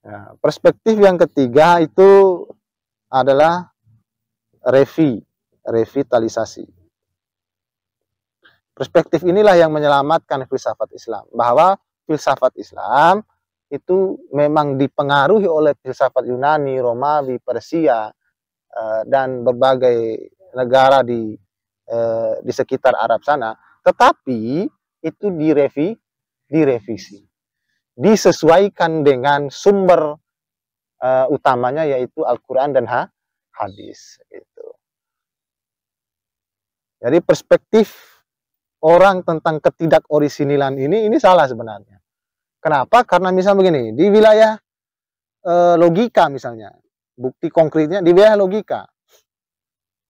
Nah, perspektif yang ketiga itu adalah revitalisasi. Perspektif inilah yang menyelamatkan filsafat Islam. Bahwa filsafat Islam itu memang dipengaruhi oleh filsafat Yunani, Romawi, Persia, dan berbagai negara di sekitar Arab sana. Tetapi itu direvisi. Disesuaikan dengan sumber utamanya yaitu Al-Quran dan hadis. Gitu. Jadi perspektif orang tentang ketidakoriginalan ini salah sebenarnya. Kenapa? Karena misalnya begini, di wilayah logika misalnya, bukti konkretnya di wilayah logika,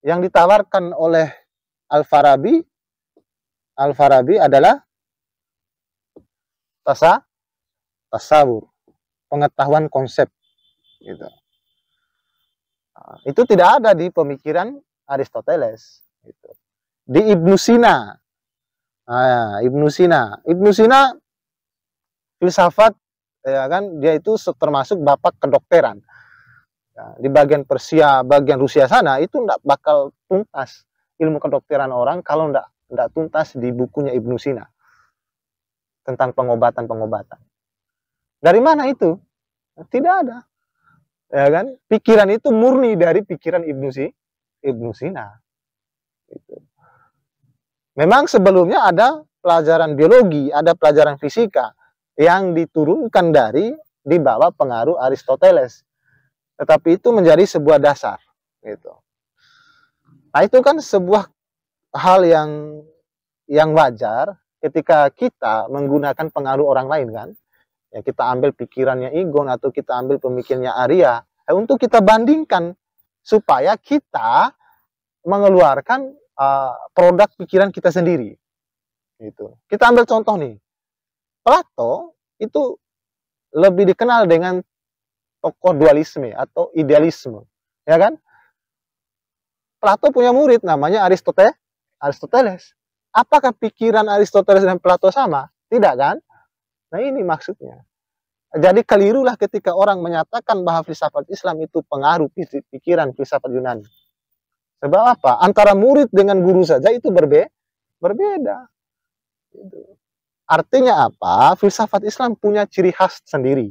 yang ditawarkan oleh Al-Farabi adalah tasawur, pengetahuan konsep. Gitu. Itu tidak ada di pemikiran Aristoteles. Gitu. Di Ibnu Sina, Ibnu Sina filsafat, ya kan, dia itu termasuk bapak kedokteran. Nah, di bagian Persia, bagian Rusia sana itu tidak bakal tuntas ilmu kedokteran orang kalau tidak tuntas di bukunya Ibnu Sina tentang pengobatan. Dari mana itu? Tidak ada. Ya kan? Pikiran itu murni dari pikiran Ibnu Sina. Gitu. Memang sebelumnya ada pelajaran biologi, ada pelajaran fisika yang diturunkan di bawah pengaruh Aristoteles. Tetapi itu menjadi sebuah dasar. Gitu. Nah, itu kan sebuah hal yang wajar ketika kita menggunakan pengaruh orang lain kan. Ya, kita ambil pikirannya Igon atau kita ambil pemikirannya Arya untuk kita bandingkan supaya kita mengeluarkan produk pikiran kita sendiri. Gitu. Kita ambil contoh nih. Plato itu lebih dikenal dengan tokoh dualisme atau idealisme, ya kan? Plato punya murid namanya Aristoteles. Apakah pikiran Aristoteles dan Plato sama? Tidak kan? Nah, ini maksudnya. Jadi kelirulah ketika orang menyatakan bahwa filsafat Islam itu pengaruh pikiran filsafat Yunani. Sebab apa? Antara murid dengan guru saja itu berbeda. Artinya apa? Filsafat Islam punya ciri khas sendiri.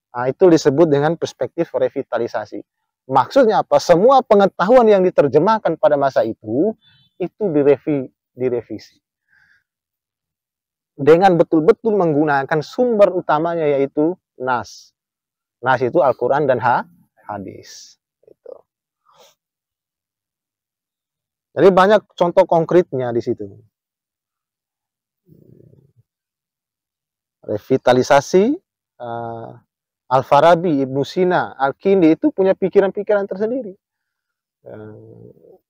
Nah, itu disebut dengan perspektif revitalisasi. Maksudnya apa? Semua pengetahuan yang diterjemahkan pada masa itu direvisi. dengan betul-betul menggunakan sumber utamanya yaitu nas. Nas itu Al-Quran dan hadis. Gitu. Jadi banyak contoh konkretnya di situ. Revitalisasi Al-Farabi, Ibnu Sina, Al-Kindi itu punya pikiran-pikiran tersendiri.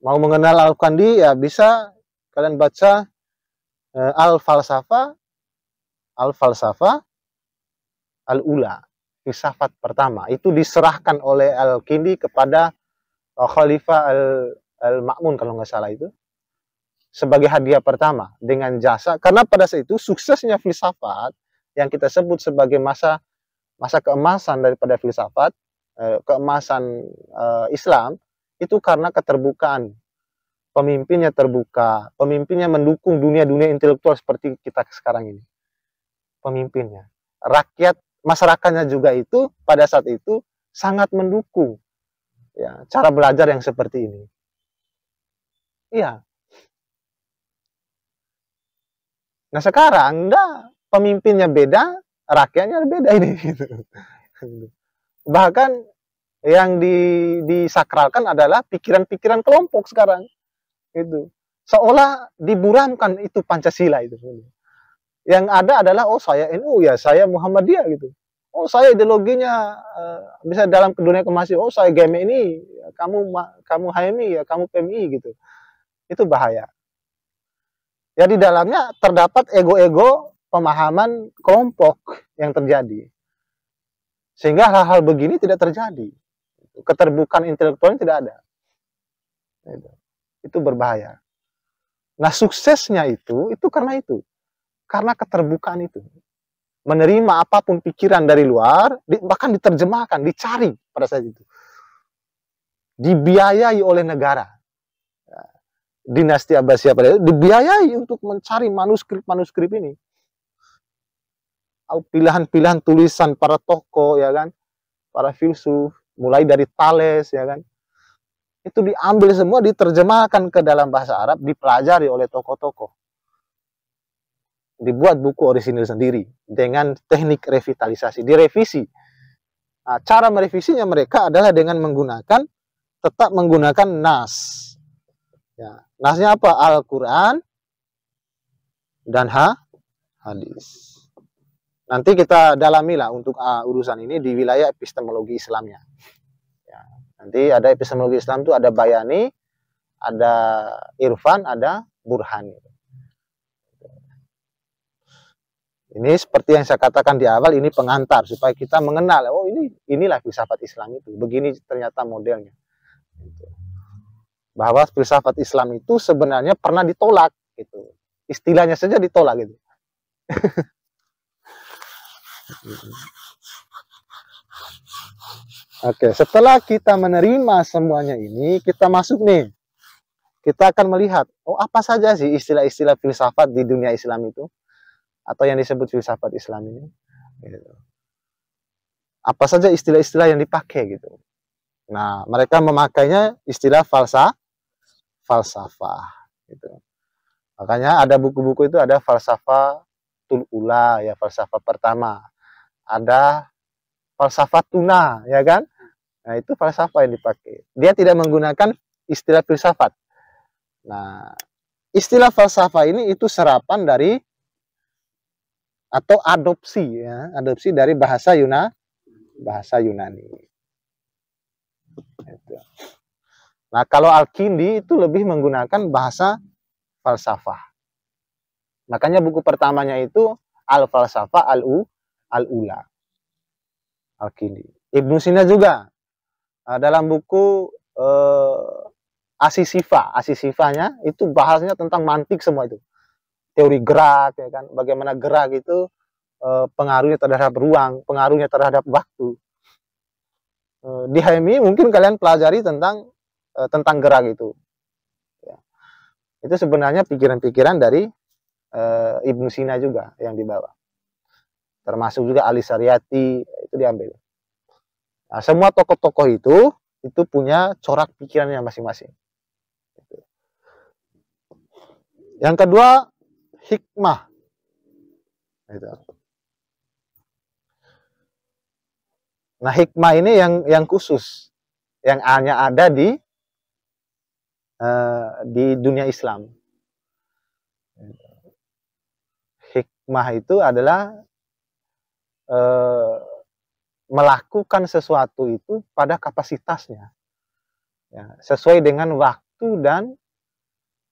Mau mengenal Al-Kindi ya bisa kalian baca Al-Falsafah Al-Ula, filsafat pertama. Itu diserahkan oleh Al-Kindi kepada Khalifah Al-Ma'mun kalau nggak salah itu. Sebagai hadiah pertama dengan jasa. Karena pada saat itu suksesnya filsafat yang kita sebut sebagai masa keemasan daripada filsafat, keemasan Islam, itu karena keterbukaan. Pemimpinnya terbuka, pemimpinnya mendukung dunia-dunia intelektual seperti kita sekarang ini. Pemimpinnya. Rakyat, masyarakatnya juga itu pada saat itu sangat mendukung ya, cara belajar yang seperti ini. Iya. Nah sekarang, enggak, pemimpinnya beda, rakyatnya beda ini. Bahkan yang disakralkan adalah pikiran-pikiran kelompok sekarang. Itu seolah diburamkan itu Pancasila itu. Yang ada adalah oh saya NU ya, saya Muhammadiyah gitu. Oh saya ideologinya bisa dalam dunia kemasi. Oh saya GMI, kamu HMI ya, kamu PMI gitu. Itu bahaya. Ya di dalamnya terdapat ego-ego pemahaman kelompok yang terjadi. Sehingga hal-hal begini tidak terjadi. Keterbukaan intelektualnya tidak ada. Itu berbahaya. Nah suksesnya itu karena itu. Karena keterbukaan itu. Menerima apapun pikiran dari luar, bahkan diterjemahkan, dicari pada saat itu. Dibiayai oleh negara. Dinasti Abbasiyah pada itu dibiayai untuk mencari manuskrip ini. Pilihan-pilihan tulisan para tokoh ya kan, para filsuf, mulai dari Thales ya kan. Itu diambil semua, diterjemahkan ke dalam bahasa Arab, dipelajari oleh tokoh-tokoh. Dibuat buku orisinil sendiri dengan teknik revitalisasi, direvisi. Nah, cara merevisinya mereka adalah dengan tetap menggunakan nas. Ya, nasnya apa? Al-Quran dan hadis. Nanti kita dalamilah untuk urusan ini di wilayah epistemologi Islamnya. Ya, nanti ada epistemologi Islam itu ada bayani, ada irfan, ada burhani. Ini seperti yang saya katakan di awal, ini pengantar supaya kita mengenal. Oh inilah filsafat Islam itu. Begini ternyata modelnya. Bahwa filsafat Islam itu sebenarnya pernah ditolak gitu. Istilahnya saja ditolak gitu. Oke, setelah kita menerima semuanya ini, kita masuk nih. Kita akan melihat, oh apa saja sih istilah-istilah filsafat di dunia Islam itu atau yang disebut filsafat Islam ini. Gitu. Apa saja istilah-istilah yang dipakai gitu. Nah, mereka memakainya istilah falsafah gitu. Makanya ada buku-buku itu ada falsafatul ula ya, falsafah pertama. Ada falsafah tuna ya kan? Nah, itu falsafah yang dipakai. Dia tidak menggunakan istilah filsafat. Nah, istilah falsafah ini itu serapan dari atau adopsi ya, adopsi dari bahasa Yunani. Gitu. Nah, kalau Al-Kindi itu lebih menggunakan bahasa falsafah. Makanya buku pertamanya itu Al-Falsafah Al-Ula. Al-Kindi. Ibnu Sina juga dalam buku Asisifanya itu bahasanya tentang mantik semua itu. Teori gerak ya kan, bagaimana gerak itu pengaruhnya terhadap ruang, pengaruhnya terhadap waktu. Di HMI mungkin kalian pelajari tentang gerak itu. Ya. Itu sebenarnya pikiran-pikiran dari Ibnu Sina juga yang dibawa. Termasuk juga Ali Saryati itu diambil. Nah, semua tokoh-tokoh itu punya corak pikirannya masing-masing. Yang kedua, hikmah. Gitu. Nah, hikmah ini yang khusus, yang hanya ada di dunia Islam. Hikmah itu adalah melakukan sesuatu itu pada kapasitasnya, ya, sesuai dengan waktu dan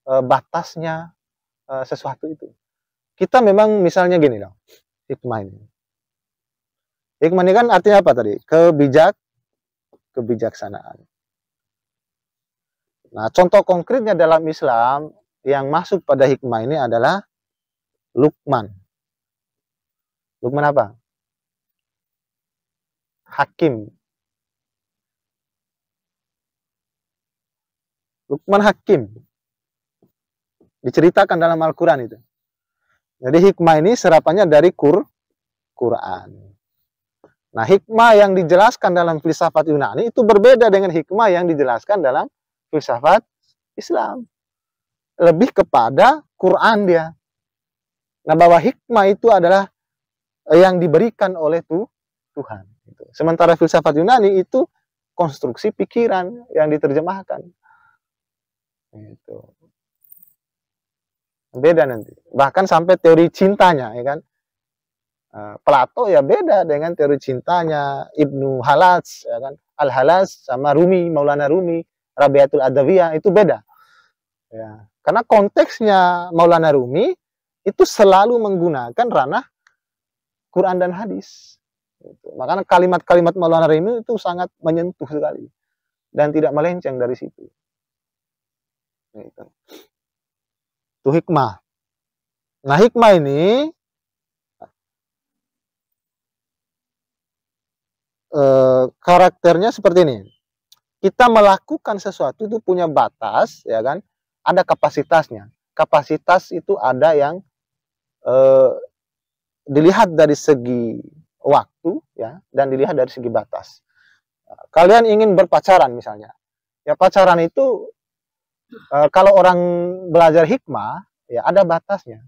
batasnya sesuatu itu. Kita memang misalnya gini loh, hikmah ini. Hikmah ini kan artinya apa tadi? Kebijaksanaan. Nah, contoh konkretnya dalam Islam yang masuk pada hikmah ini adalah Luqman. Luqman apa? Hakim. Luqman Hakim. Diceritakan dalam Al-Quran itu. Jadi hikmah ini serapannya dari Quran. Nah, hikmah yang dijelaskan dalam filsafat Yunani itu berbeda dengan hikmah yang dijelaskan dalam filsafat Islam. Lebih kepada Quran dia. Nah, bahwa hikmah itu adalah yang diberikan oleh Tuhan. Sementara filsafat Yunani itu konstruksi pikiran yang diterjemahkan. Itu beda nanti. Bahkan sampai teori cintanya, ya kan? Plato ya beda dengan teori cintanya Ibnu Halaz, ya kan? Al-Halaz sama Rumi, Maulana Rumi, Rabiatul Adawiyah itu beda. Ya, karena konteksnya Maulana Rumi itu selalu menggunakan ranah Quran dan hadis. Gitu. Makanya kalimat-kalimat Maulana Rumi itu sangat menyentuh sekali dan tidak melenceng dari situ. Gitu. Itu hikmah. Nah, hikmah ini karakternya seperti ini. Kita melakukan sesuatu itu punya batas, ya kan? Ada kapasitasnya. Kapasitas itu ada yang dilihat dari segi waktu, ya, dan dilihat dari segi batas. Kalian ingin berpacaran misalnya, ya pacaran itu kalau orang belajar hikmah, ya ada batasnya.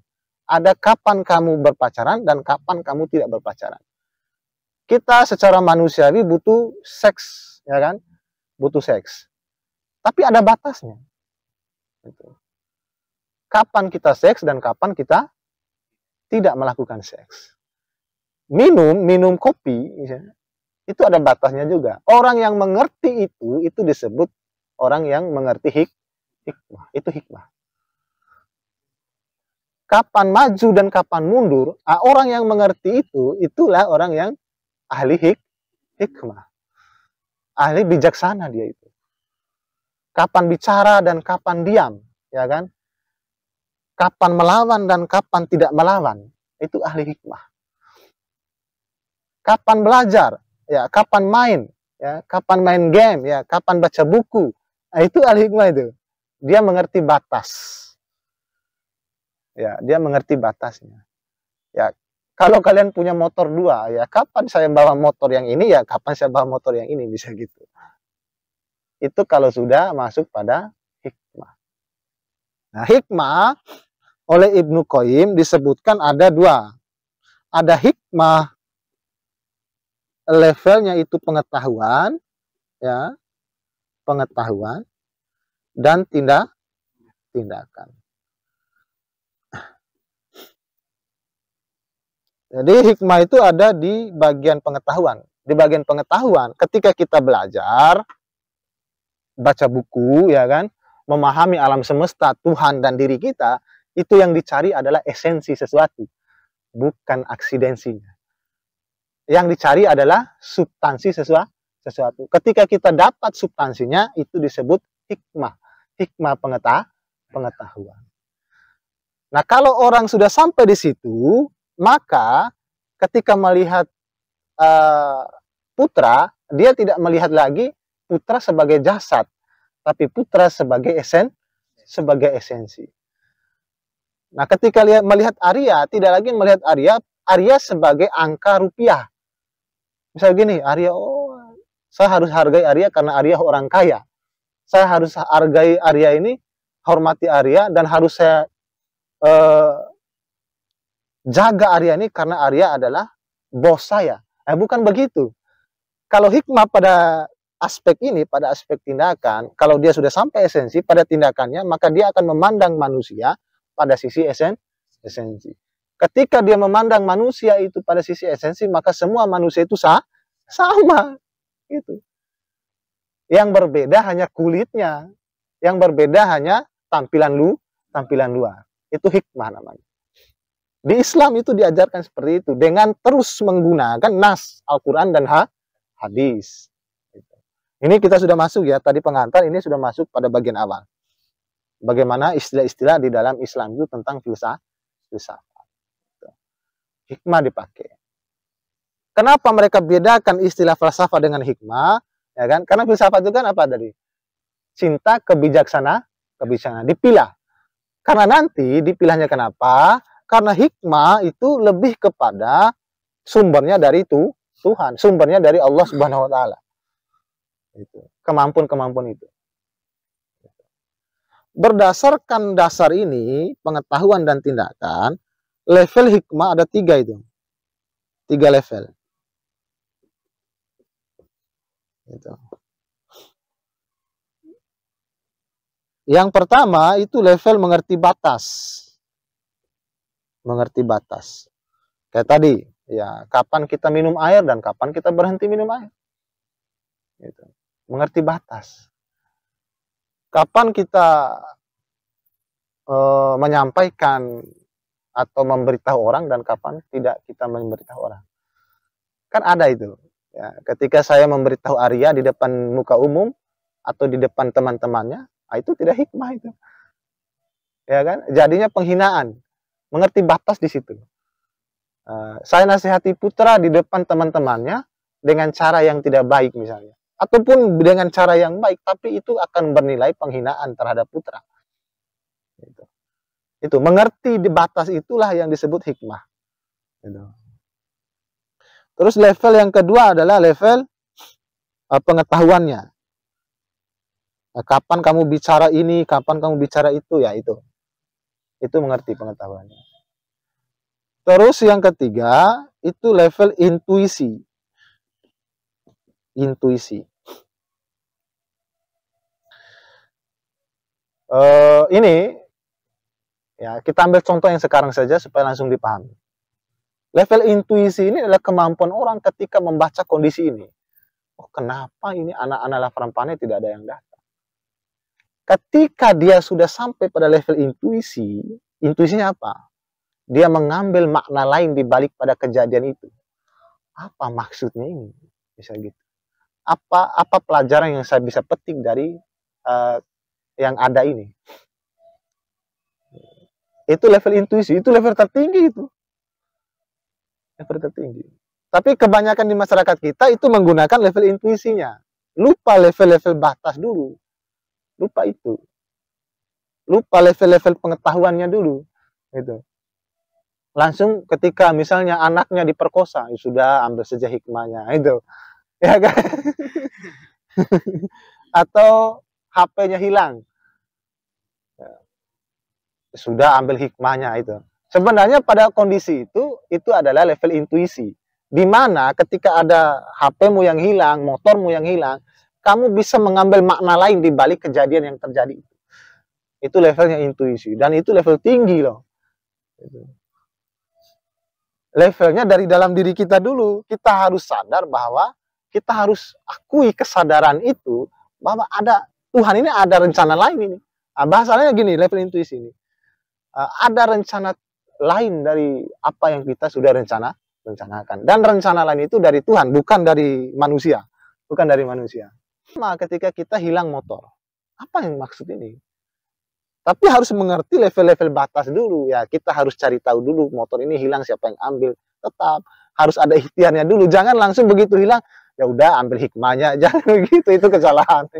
Ada kapan kamu berpacaran dan kapan kamu tidak berpacaran. Kita secara manusiawi butuh seks, ya kan? Butuh seks. Tapi ada batasnya. Kapan kita seks dan kapan kita tidak melakukan seks. Minum kopi, misalnya, itu ada batasnya juga. Orang yang mengerti itu disebut orang yang mengerti hikmah. Itu hikmah. Kapan maju dan kapan mundur, orang yang mengerti itulah orang yang ahli hikmah. Ahli bijaksana dia itu. Kapan bicara dan kapan diam, ya kan? Kapan melawan dan kapan tidak melawan, itu ahli hikmah. Kapan belajar, ya, kapan main, ya, kapan main game, ya, kapan baca buku, itu ahli hikmah itu. Dia mengerti batas. Ya, dia mengerti batasnya. Ya, kalau kalian punya motor 2, ya, kapan saya bawa motor yang ini, ya, kapan saya bawa motor yang ini, bisa gitu. Itu kalau sudah masuk pada hikmah. Nah, hikmah oleh Ibnu Qayyim disebutkan ada 2. Ada hikmah levelnya itu pengetahuan, ya, pengetahuan dan tindakan. Jadi hikmah itu ada di bagian pengetahuan. Di bagian pengetahuan, ketika kita belajar, baca buku, ya kan, memahami alam semesta, Tuhan dan diri kita, itu yang dicari adalah esensi sesuatu, bukan aksidensinya. Yang dicari adalah substansi sesuatu. Ketika kita dapat substansinya, itu disebut hikmah. Hikmah pengetahuan. Nah, kalau orang sudah sampai di situ, maka ketika melihat putra, dia tidak melihat lagi putra sebagai jasad, tapi putra sebagai esensi. Nah, ketika melihat Arya, tidak lagi melihat Arya sebagai angka rupiah. Misal gini, Arya, oh, saya harus hargai Arya karena Arya orang kaya. Saya harus hargai Arya ini, hormati Arya, dan harus saya jaga Arya ini karena Arya adalah bos saya. Bukan begitu. Kalau hikmah pada aspek ini, pada aspek tindakan, kalau dia sudah sampai esensi pada tindakannya, maka dia akan memandang manusia pada sisi esensi. Ketika dia memandang manusia itu pada sisi esensi, maka semua manusia itu sama. Gitu. Yang berbeda hanya kulitnya, yang berbeda hanya tampilan luar. Itu hikmah namanya. Di Islam itu diajarkan seperti itu dengan terus menggunakan nas Al-Quran dan hadis. Ini kita sudah masuk ya, tadi pengantar, ini sudah masuk pada bagian awal. Bagaimana istilah-istilah di dalam Islam itu tentang filsafat. Hikmah dipakai. Kenapa mereka bedakan istilah falsafah dengan hikmah? Ya kan? Karena filsafat itu kan apa tadi? Cinta, kebijaksanaan, dipilah. Karena nanti dipilahnya kenapa? Karena hikmah itu lebih kepada sumbernya dari itu Tuhan, sumbernya dari Allah Subhanahu wa taala. Itu, kemampuan itu. Berdasarkan dasar ini, pengetahuan dan tindakan, level hikmah ada 3 itu. 3 level. Gitu. Yang pertama itu level mengerti batas. Mengerti batas. Kayak tadi, ya, kapan kita minum air dan kapan kita berhenti minum air. Gitu. Mengerti batas. Kapan kita menyampaikan atau memberitahu orang dan kapan tidak kita memberitahu orang. Kan ada itu. Ya, ketika saya memberitahu Arya di depan muka umum atau di depan teman-temannya, itu tidak hikmah itu. Ya kan? Jadinya penghinaan. Mengerti batas di situ. Saya nasihati putra di depan teman-temannya dengan cara yang tidak baik misalnya. Ataupun dengan cara yang baik, tapi itu akan bernilai penghinaan terhadap putra. Itu mengerti di batas itulah yang disebut hikmah. Gitu. Terus level yang kedua adalah level pengetahuannya. Kapan kamu bicara ini, kapan kamu bicara itu, ya itu. Itu mengerti pengetahuannya. Terus yang ketiga, itu level intuisi. Intuisi. Ini, ya kita ambil contoh yang sekarang saja supaya langsung dipahami. Level intuisi ini adalah kemampuan orang ketika membaca kondisi ini. Oh, kenapa ini anak-anak Laframpane tidak ada yang datang? Ketika dia sudah sampai pada level intuisi, intuisinya apa? Dia mengambil makna lain di balik pada kejadian itu. Apa maksudnya ini? Bisa gitu. Apa pelajaran yang saya bisa petik dari yang ada ini? Itu level intuisi, itu level tertinggi itu. Level tertinggi. Tapi kebanyakan di masyarakat kita itu menggunakan level intuisinya. Lupa level-level batas dulu. Lupa itu. Lupa level-level pengetahuannya dulu. Gitu. Langsung ketika misalnya anaknya diperkosa, ya sudah ambil saja hikmahnya. Itu. Ya kan? Atau HP-nya hilang. Sudah ambil hikmahnya itu. Sebenarnya pada kondisi itu adalah level intuisi. Di mana ketika ada HP-mu yang hilang, motormu yang hilang, kamu bisa mengambil makna lain di balik kejadian yang terjadi. Itu levelnya intuisi. Dan itu level tinggi loh. Levelnya dari dalam diri kita dulu. Kita harus sadar bahwa kita harus akui kesadaran itu, bahwa ada Tuhan ini ada rencana lain ini. Bahasanya gini, level intuisi ini. Ada rencana lain dari apa yang kita sudah rencanakan. Dan rencana lain itu dari Tuhan, bukan dari manusia. Bukan dari manusia. Sama ketika kita hilang motor. Apa yang maksud ini? Tapi harus mengerti level-level batas dulu. Ya, kita harus cari tahu dulu motor ini hilang, siapa yang ambil. Tetap harus ada ikhtiarnya dulu. Jangan langsung begitu hilang, ya udah ambil hikmahnya. Jangan begitu, itu kesalahan.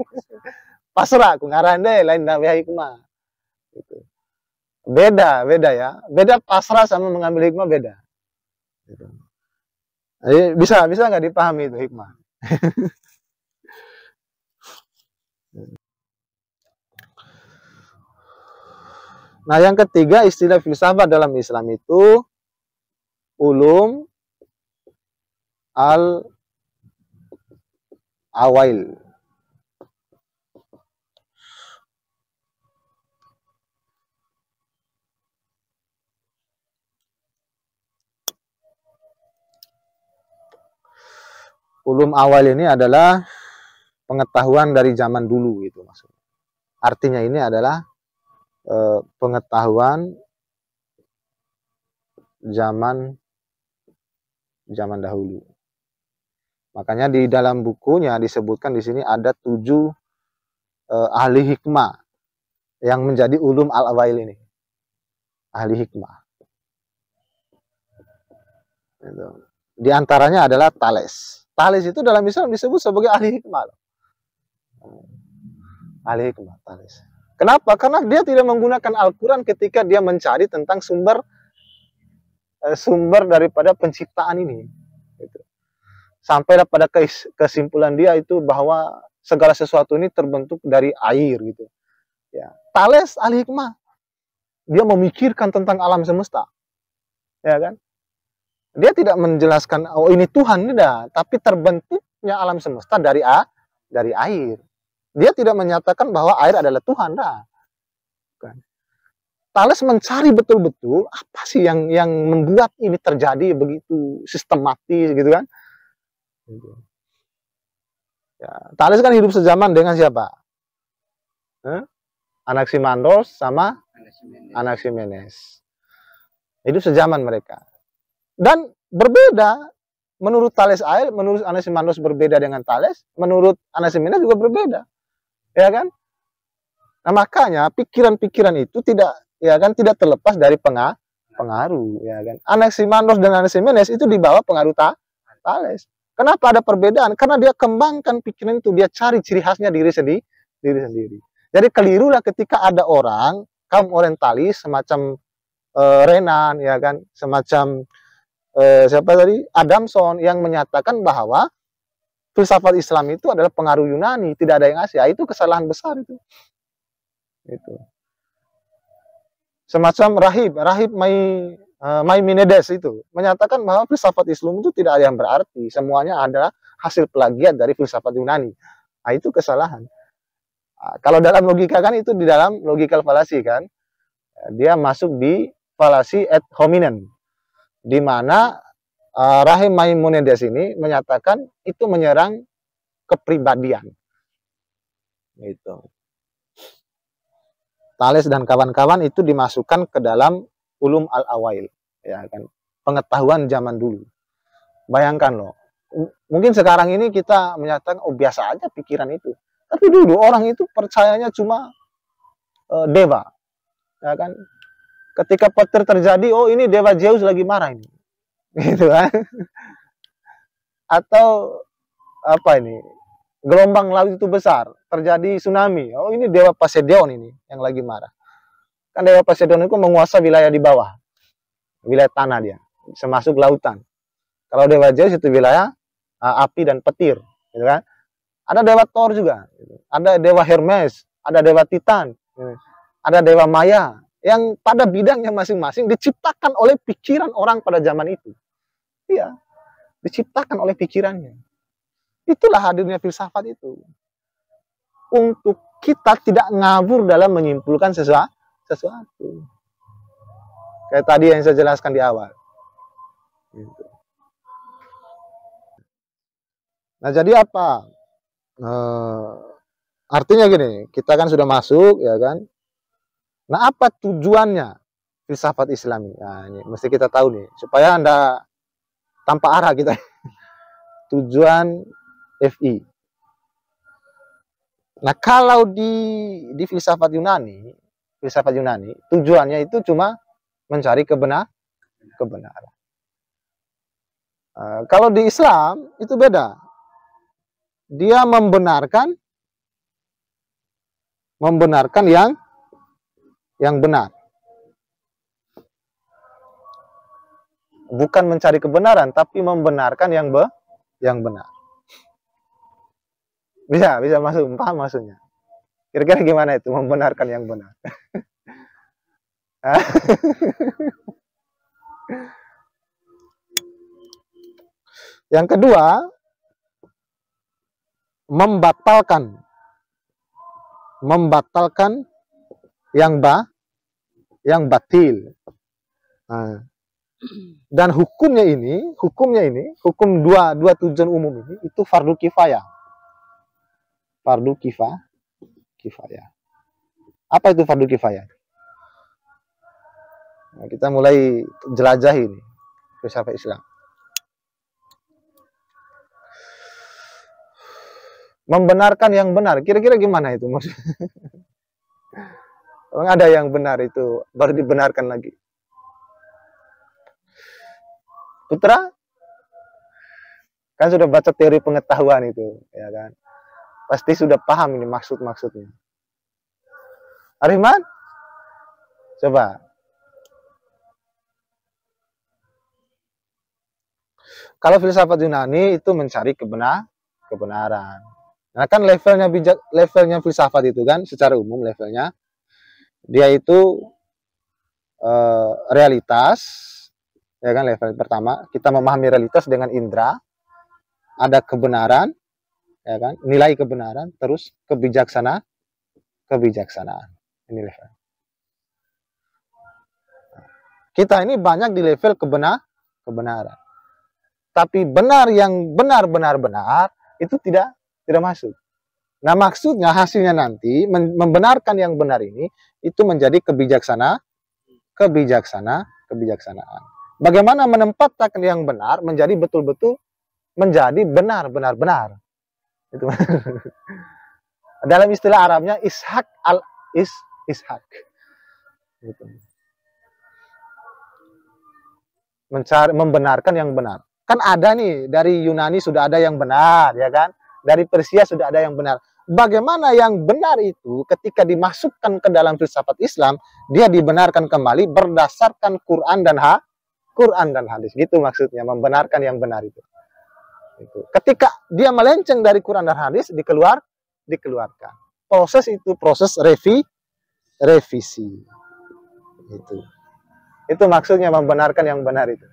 Pasrah, aku ngaran deh, lain namanya hikmah. Gitu. Beda ya. Beda pasrah sama mengambil hikmah beda. Gitu. Jadi, bisa nggak dipahami itu hikmah? Nah, yang ketiga istilah filsafat dalam Islam itu ulum al-awail. Ulum awal ini adalah pengetahuan dari zaman dulu itu maksudnya. Artinya ini adalah pengetahuan zaman dahulu. Makanya di dalam bukunya disebutkan di sini ada 7 ahli hikmah yang menjadi ulum al-awail ini. Ahli hikmah. Di antaranya adalah Thales. Thales itu dalam Islam disebut sebagai ahli hikmah. Ahli hikmah, Thales. Kenapa? Karena dia tidak menggunakan Al-Quran ketika dia mencari tentang sumber daripada penciptaan ini. Sampailah pada kesimpulan dia itu bahwa segala sesuatu ini terbentuk dari air gitu. Ya. Thales ahli hikmah. Dia memikirkan tentang alam semesta. Ya kan? Dia tidak menjelaskan oh ini Tuhan, tidak, tapi terbentuknya alam semesta dari air. Dia tidak menyatakan bahwa air adalah Tuhan, dah. Bukan. Thales mencari betul-betul apa sih yang membuat ini terjadi begitu sistematis gitu kan. Ya, Thales kan hidup sezaman dengan siapa? Anaximandos sama Anaximenes. Hidup sezaman mereka. Dan berbeda, menurut Thales Ail, menurut Anaximandos berbeda dengan Thales, menurut Anaximenes juga berbeda, ya kan? Nah makanya pikiran-pikiran itu tidak terlepas dari pengaruh, ya kan? Anaximandos dan Anaximenes itu di bawah pengaruh Thales. Kenapa ada perbedaan? Karena dia kembangkan pikiran itu, dia cari ciri khasnya diri sendiri. Jadi kelirulah ketika ada orang kaum orientalis semacam Renan, ya kan, semacam siapa tadi? Adamson yang menyatakan bahwa filsafat Islam itu adalah pengaruh Yunani, tidak ada yang Asia. Itu kesalahan besar itu. Semacam rahib Maimonides itu menyatakan bahwa filsafat Islam itu tidak ada yang berarti, semuanya adalah hasil plagiat dari filsafat Yunani. Nah, itu kesalahan. Nah, kalau dalam logika kan itu di dalam logikal falasi kan, dia masuk di falasi ad hominem, di mana rahib Maimonides ini menyatakan itu menyerang kepribadian. Gitu. Thales dan kawan-kawan itu dimasukkan ke dalam ulum al-awail, ya kan, pengetahuan zaman dulu. Bayangkan loh, mungkin sekarang ini kita menyatakan oh biasa aja pikiran itu, tapi dulu orang itu percayanya cuma dewa, ya kan. Ketika petir terjadi, oh ini dewa Zeus lagi marah ini, gitu kan. Atau apa ini, gelombang laut itu besar, terjadi tsunami, oh ini dewa Poseidon ini yang lagi marah. Kan dewa Poseidon itu menguasai wilayah di bawah, wilayah tanah dia, termasuk lautan. Kalau dewa Zeus itu wilayah api dan petir, gitu kan. Ada dewa Thor juga, ada dewa Hermes, ada dewa Titan, ada dewa Maya, yang pada bidangnya masing-masing diciptakan oleh pikiran orang pada zaman itu. Iya, diciptakan oleh pikirannya. Itulah hadirnya filsafat itu. Untuk kita tidak ngawur dalam menyimpulkan sesuatu. Kayak tadi yang saya jelaskan di awal. Gitu. Nah, jadi apa? Artinya gini, kita kan sudah masuk, ya kan? Nah, apa tujuannya filsafat Islami? Nah, ini mesti kita tahu nih, supaya Anda tanpa arah kita. Tujuan FI. Nah, kalau di filsafat Yunani, tujuannya itu cuma mencari kebenaran. Kalau di Islam itu beda. Dia membenarkan yang benar. Bukan mencari kebenaran, tapi membenarkan yang benar. Bisa masuk, paham maksudnya? Kira-kira gimana itu membenarkan yang benar? Yang kedua, membatalkan yang batil. Nah, dan hukum dua tujuan umum ini itu fardu kifayah. Fardu kifayah. Apa itu fardu kifayah? Nah, kita mulai jelajahi ini filsafat Islam. Membenarkan yang benar, kira-kira gimana itu maksudnya? Ada yang benar itu baru dibenarkan lagi. Putra, kan sudah baca teori pengetahuan itu, ya kan? Pasti sudah paham ini maksudnya. Ariman, coba. Kalau filsafat Yunani itu mencari kebenaran. Nah kan levelnya filsafat itu kan secara umum levelnya dia itu realitas, ya kan, level pertama kita memahami realitas dengan indera, ada kebenaran, ya kan, nilai kebenaran, terus kebijaksanaan. Ini level. Kita ini banyak di level kebenaran. Tapi benar yang benar itu tidak masuk. Nah, maksudnya hasilnya nanti membenarkan yang benar ini itu menjadi kebijaksanaan. Bagaimana menempatkan yang benar menjadi betul-betul menjadi benar. Itu. Dalam istilah Arabnya ishak ishak. Gitu. Membenarkan yang benar. Kan ada nih, dari Yunani sudah ada yang benar, ya kan? Dari Persia sudah ada yang benar. Bagaimana yang benar itu ketika dimasukkan ke dalam filsafat Islam, dia dibenarkan kembali berdasarkan Quran dan hadis. Gitu maksudnya, membenarkan yang benar itu. Ketika dia melenceng dari Quran dan hadis, dikeluarkan. Proses itu proses revisi. Itu maksudnya membenarkan yang benar itu.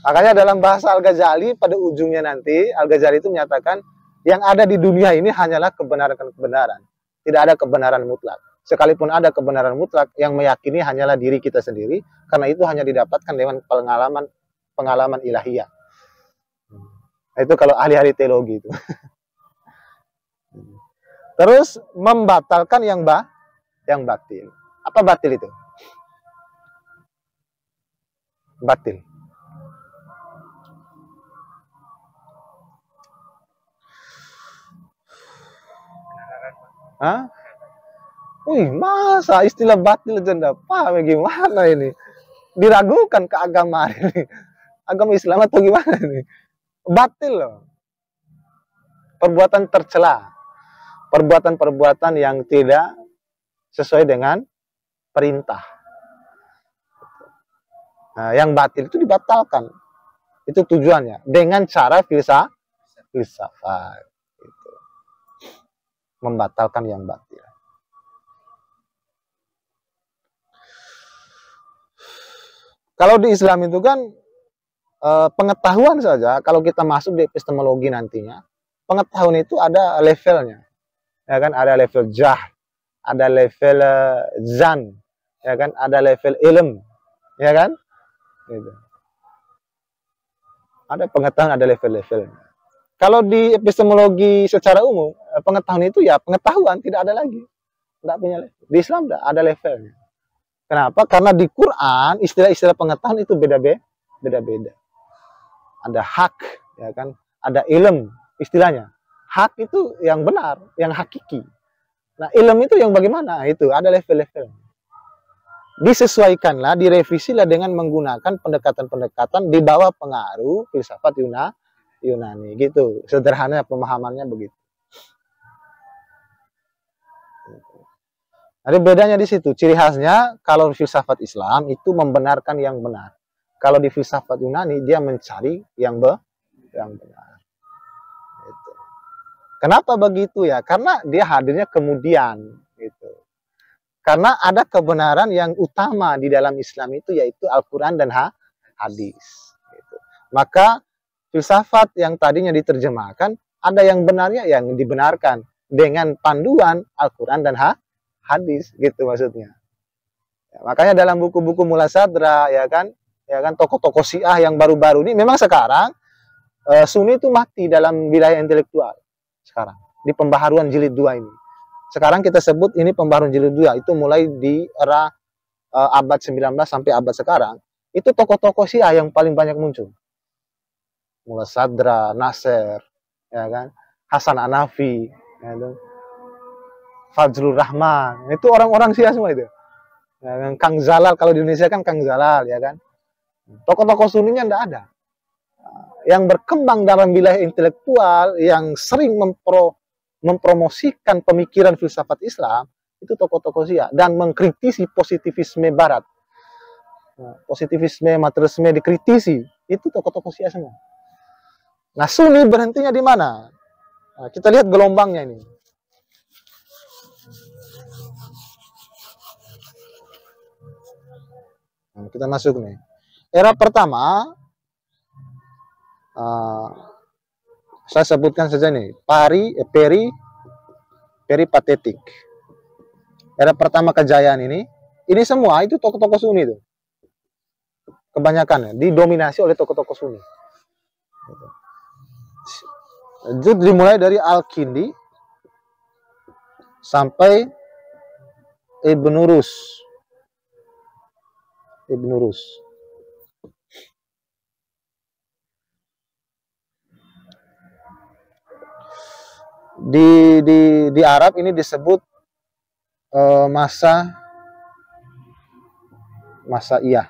Makanya dalam bahasa Al-Ghazali pada ujungnya nanti Al-Ghazali itu menyatakan yang ada di dunia ini hanyalah kebenaran. Tidak ada kebenaran mutlak. Sekalipun ada kebenaran mutlak, yang meyakini hanyalah diri kita sendiri, karena itu hanya didapatkan dengan pengalaman ilahiyah. Itu kalau ahli-ahli teologi itu. Terus membatalkan yang batil. Apa batil itu? Batil. Hah? Wih, masa istilah batil aja enggak paham gimana ini? Diragukan ke agama ini. Agama Islam atau gimana ini? Batil loh. Perbuatan tercela. Perbuatan-perbuatan yang tidak sesuai dengan perintah. Nah, yang batil itu dibatalkan. Itu tujuannya. Dengan cara filsafat. Membatalkan yang batil. Kalau di Islam itu kan pengetahuan saja, kalau kita masuk di epistemologi nantinya, pengetahuan itu ada levelnya. Ya kan, ada level jah, ada level zan, ya kan, ada level ilm, ya kan? Gitu. Ada pengetahuan, ada level-levelnya. Kalau di epistemologi secara umum, pengetahuan itu ya pengetahuan, tidak ada lagi. Tidak punya level. Di Islam ada levelnya. Kenapa? Karena di Quran, istilah-istilah pengetahuan itu beda-beda. Ada hak, ya kan? Ada ilm, istilahnya. Hak itu yang benar, yang hakiki. Nah, ilm itu yang bagaimana? Itu ada level-level. Disesuaikanlah, direvisilah dengan menggunakan pendekatan-pendekatan di bawah pengaruh filsafat Yunani, gitu. Sederhana pemahamannya begitu. Ada bedanya di situ. Ciri khasnya kalau filsafat Islam itu membenarkan yang benar. Kalau di filsafat Yunani dia mencari yang benar. Gitu. Kenapa begitu ya? Karena dia hadirnya kemudian. Gitu. Karena ada kebenaran yang utama di dalam Islam itu yaitu Al-Quran dan hadis. Gitu. Maka filsafat yang tadinya diterjemahkan, ada yang benarnya yang dibenarkan dengan panduan Al-Quran dan hadis, gitu maksudnya. Ya, makanya dalam buku-buku Mullah Sadra, ya kan tokoh-tokoh Syiah yang baru-baru ini memang sekarang Sunni itu mati dalam wilayah intelektual sekarang di pembaharuan jilid 2 ini. Sekarang kita sebut ini pembaharuan jilid 2 itu mulai di era abad 19 sampai abad sekarang. Itu tokoh-tokoh Syiah yang paling banyak muncul. Mullah Sadra, Nasir, ya kan, Hasan Hanafi, ya kan? Fazlur Rahman, itu orang-orang Syiah semua itu. Ya kan? Kang Zalal, kalau di Indonesia kan Kang Zalal, ya kan. Tokoh-tokoh Sunninya enggak ada. Yang berkembang dalam wilayah intelektual, yang sering mempromosikan pemikiran filsafat Islam, itu tokoh-tokoh Syiah dan mengkritisi positivisme Barat. Positivisme, materialisme dikritisi, itu tokoh-tokoh Syiah semua. Nah, Sunni berhentinya di mana? Nah, kita lihat gelombangnya ini. Nah, kita masuk nih. Era pertama, saya sebutkan saja nih, peripatetik. Era pertama kejayaan ini semua itu tokoh-tokoh Sunni itu. Kebanyakan didominasi oleh tokoh-tokoh Sunni. Itu dimulai dari Al-Kindi sampai Ibn Rus. Di Arab ini disebut masa Iyah.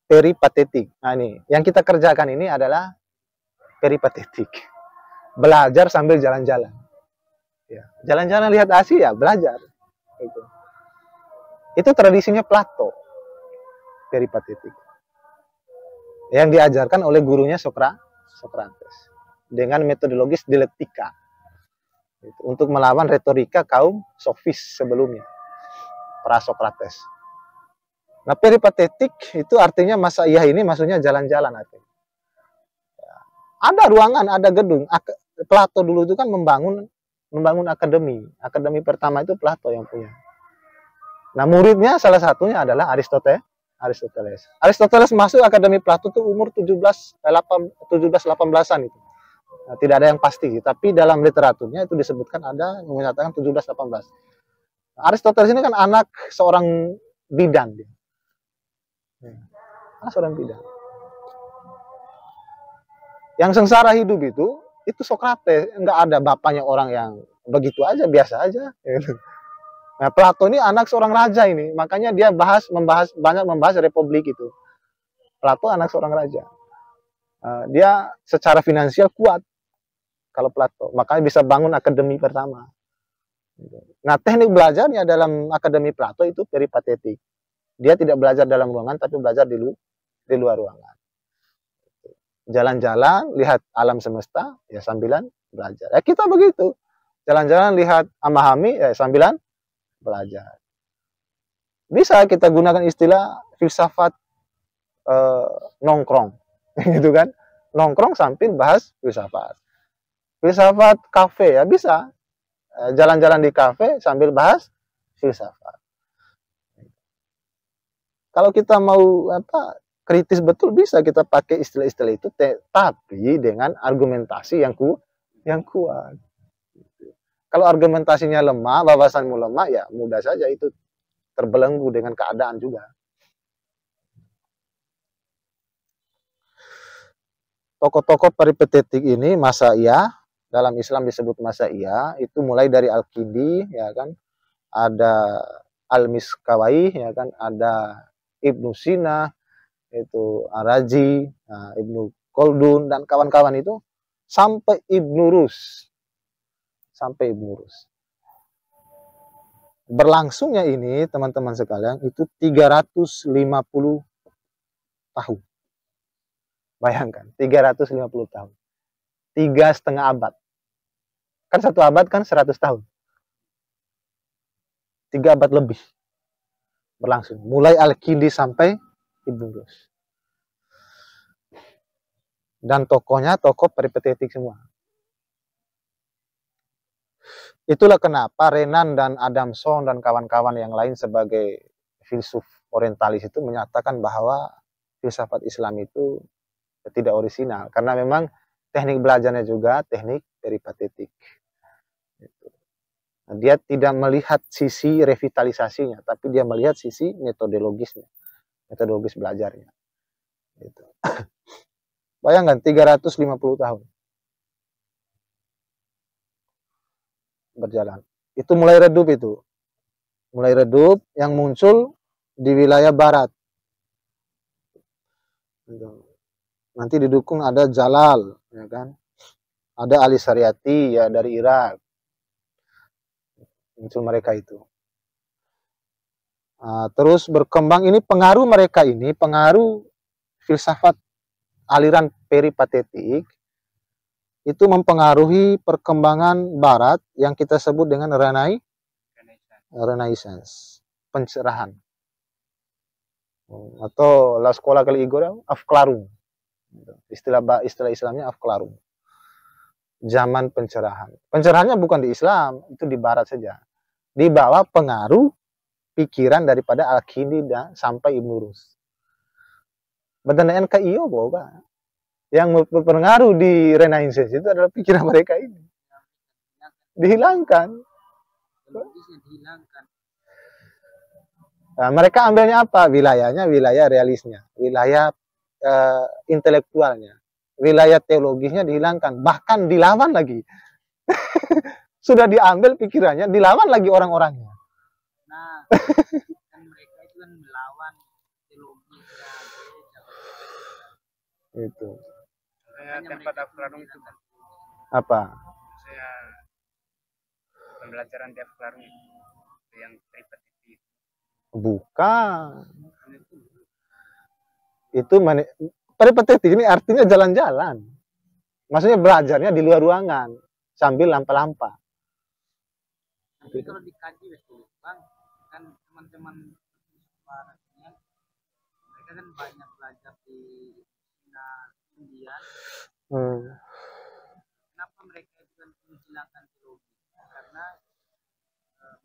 Peripatetik. Nah, ini yang kita kerjakan ini adalah peripatetik. Belajar sambil jalan-jalan. Ya, jalan-jalan lihat Asia, belajar. Itu tradisinya Plato. Peripatetik. Yang diajarkan oleh gurunya Sokrates dengan metodologis dialektika. Untuk melawan retorika kaum sofis sebelumnya. Pra-Sokrates. Nah, peripatetik itu artinya masa Iyah ini maksudnya jalan-jalan artinya. Ada ruangan, ada gedung. Plato dulu itu kan membangun akademi. Akademi pertama itu Plato yang punya. Nah, muridnya salah satunya adalah Aristoteles. Aristoteles masuk akademi Plato itu umur 17-18an itu. Nah, tidak ada yang pasti, tapi dalam literaturnya itu disebutkan ada yang menyatakan 17-18. Nah, Aristoteles ini kan anak seorang bidan. Seorang bidan. Yang sengsara hidup itu Sokrates. Enggak ada bapaknya orang yang begitu aja, biasa aja. Nah, Plato ini anak seorang raja ini. Makanya dia banyak membahas republik itu. Plato anak seorang raja. Dia secara finansial kuat. Kalau Plato. Makanya bisa bangun akademi pertama. Nah, teknik belajarnya dalam akademi Plato itu peripatetik. Dia tidak belajar dalam ruangan, tapi belajar di luar ruangan. Jalan-jalan, lihat alam semesta, ya sambilan belajar. Ya kita begitu. Jalan-jalan, lihat amahami, ya sambilan belajar. Bisa kita gunakan istilah filsafat nongkrong. Gitu kan? Nongkrong sambil bahas filsafat. Filsafat kafe, ya bisa. Jalan-jalan di kafe sambil bahas filsafat. Kalau kita mau kritis betul bisa kita pakai istilah-istilah itu, tapi dengan argumentasi yang kuat. Kalau argumentasinya lemah, wawasanmu lemah, ya mudah saja itu terbelenggu dengan keadaan juga. Tokoh-tokoh peripatetik ini masa Iyah, dalam Islam disebut masa Iyah, itu mulai dari Al-Kindi, ya kan, ada Al-Miskawai, ya kan, ada Ibnu Sina, itu Araji, Ibnu Khaldun dan kawan-kawan itu sampai Ibnu Rus. Berlangsungnya ini teman-teman sekalian itu 350 tahun. Bayangkan, 350 tahun. 3,5 abad. Kan 1 abad kan 100 tahun. 3 abad lebih berlangsung. Mulai Al-Kindi sampai Ibnu Rus. Dan tokohnya tokoh peripatetik semua. Itulah kenapa Renan dan Adamson dan kawan-kawan yang lain sebagai filsuf orientalis itu menyatakan bahwa filsafat Islam itu tidak orisinal. Karena memang teknik belajarnya juga teknik peripatetik. Dia tidak melihat sisi revitalisasinya, tapi dia melihat sisi metodologisnya, metodologis belajarnya. Gitu. Bayangkan 350 tahun berjalan. Itu mulai redup itu. Mulai redup yang muncul di wilayah barat. Nanti didukung ada Jalal, ya kan? Ada Ali Saryati ya dari Irak. Muncul mereka itu. Terus berkembang ini pengaruh mereka ini, pengaruh filsafat aliran peripatetik itu mempengaruhi perkembangan barat yang kita sebut dengan Renaissance, pencerahan. Atau la sekolah kali Igor afklarung. Istilah Islamnya afklarung. Zaman pencerahan. Pencerahannya bukan di Islam, itu di barat saja. Di bawah pengaruh pikiran daripada Al-Kindi sampai Ibnu Rus. Benar ke iyo bahwa yang berpengaruh di Renaissance itu adalah pikiran mereka ini. Dihilangkan. Nah, mereka ambilnya apa? Wilayahnya wilayah realisnya, wilayah intelektualnya, wilayah teologisnya dihilangkan, bahkan dilawan lagi. Sudah diambil pikirannya, dilawan lagi orang-orangnya. Nah, kan mereka itu kan melawan teologisnya. Itu. Saya tempat afklarung itu apa? Saya pembelajaran di afklarung yang repetitif. Bukan. Itu repetitif ini artinya jalan-jalan. Maksudnya belajarnya di luar ruangan sambil lampa-lampa. Tapi kalau dikaji betul, Bang, kan teman-teman mereka kan banyak belajar di Cina, India. Kenapa mereka itu kan menghilangkan teologi? Karena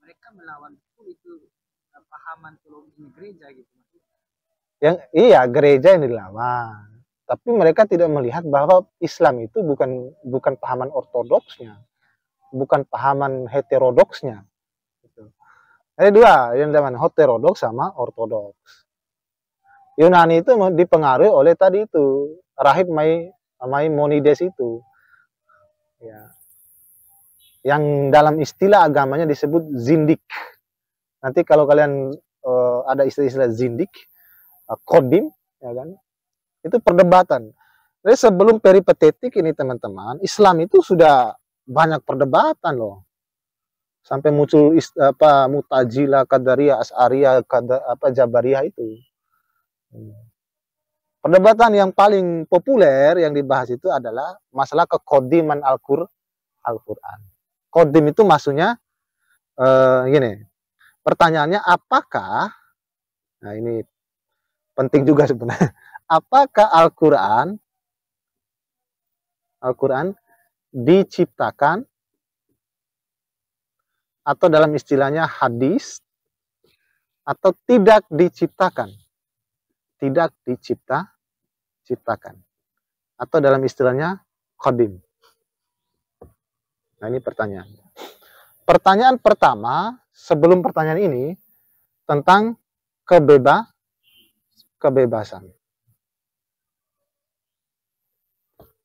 mereka melawan itu pahaman teologi gereja gitu. Yang iya gereja yang dilawan. Tapi mereka tidak melihat bahwa Islam itu bukan pahaman ortodoksnya, bukan pahaman heterodoksnya. Ada dua, yang namanya heterodoks sama ortodoks. Yunani itu dipengaruhi oleh tadi itu rahib Maimonides itu, ya. Yang dalam istilah agamanya disebut zindik. Nanti kalau kalian ada istilah-istilah zindik, kodim, ya kan? Itu perdebatan. Jadi sebelum peripatetik ini teman-teman, Islam itu sudah banyak perdebatan loh. Sampai muncul Mu'tazilah, Qadariyah, Asy'ariyah, Jabariyah itu. Perdebatan yang paling populer yang dibahas itu adalah masalah kekodiman Al-Quran. Kodim itu maksudnya gini. Pertanyaannya apakah, nah ini penting juga sebenarnya, apakah Al-Quran diciptakan atau dalam istilahnya hadis atau tidak diciptakan? Tidak diciptakan. Atau dalam istilahnya qadim. Nah, ini pertanyaan. Pertanyaan pertama, sebelum pertanyaan ini, tentang kebebasan.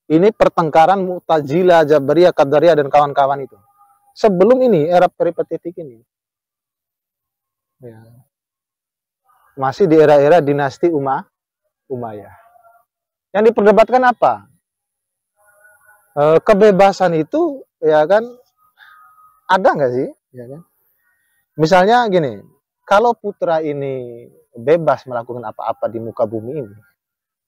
Ini pertengkaran Mu'tazilah, Jabariyah, Qadariyah, dan kawan-kawan itu. Sebelum ini, era peripatetik ini. Ya. Masih di era-era dinasti Umayyah. Yang diperdebatkan apa? Kebebasan itu, ya kan, ada nggak sih? Ya kan? Misalnya gini, kalau putra ini bebas melakukan apa-apa di muka bumi ini,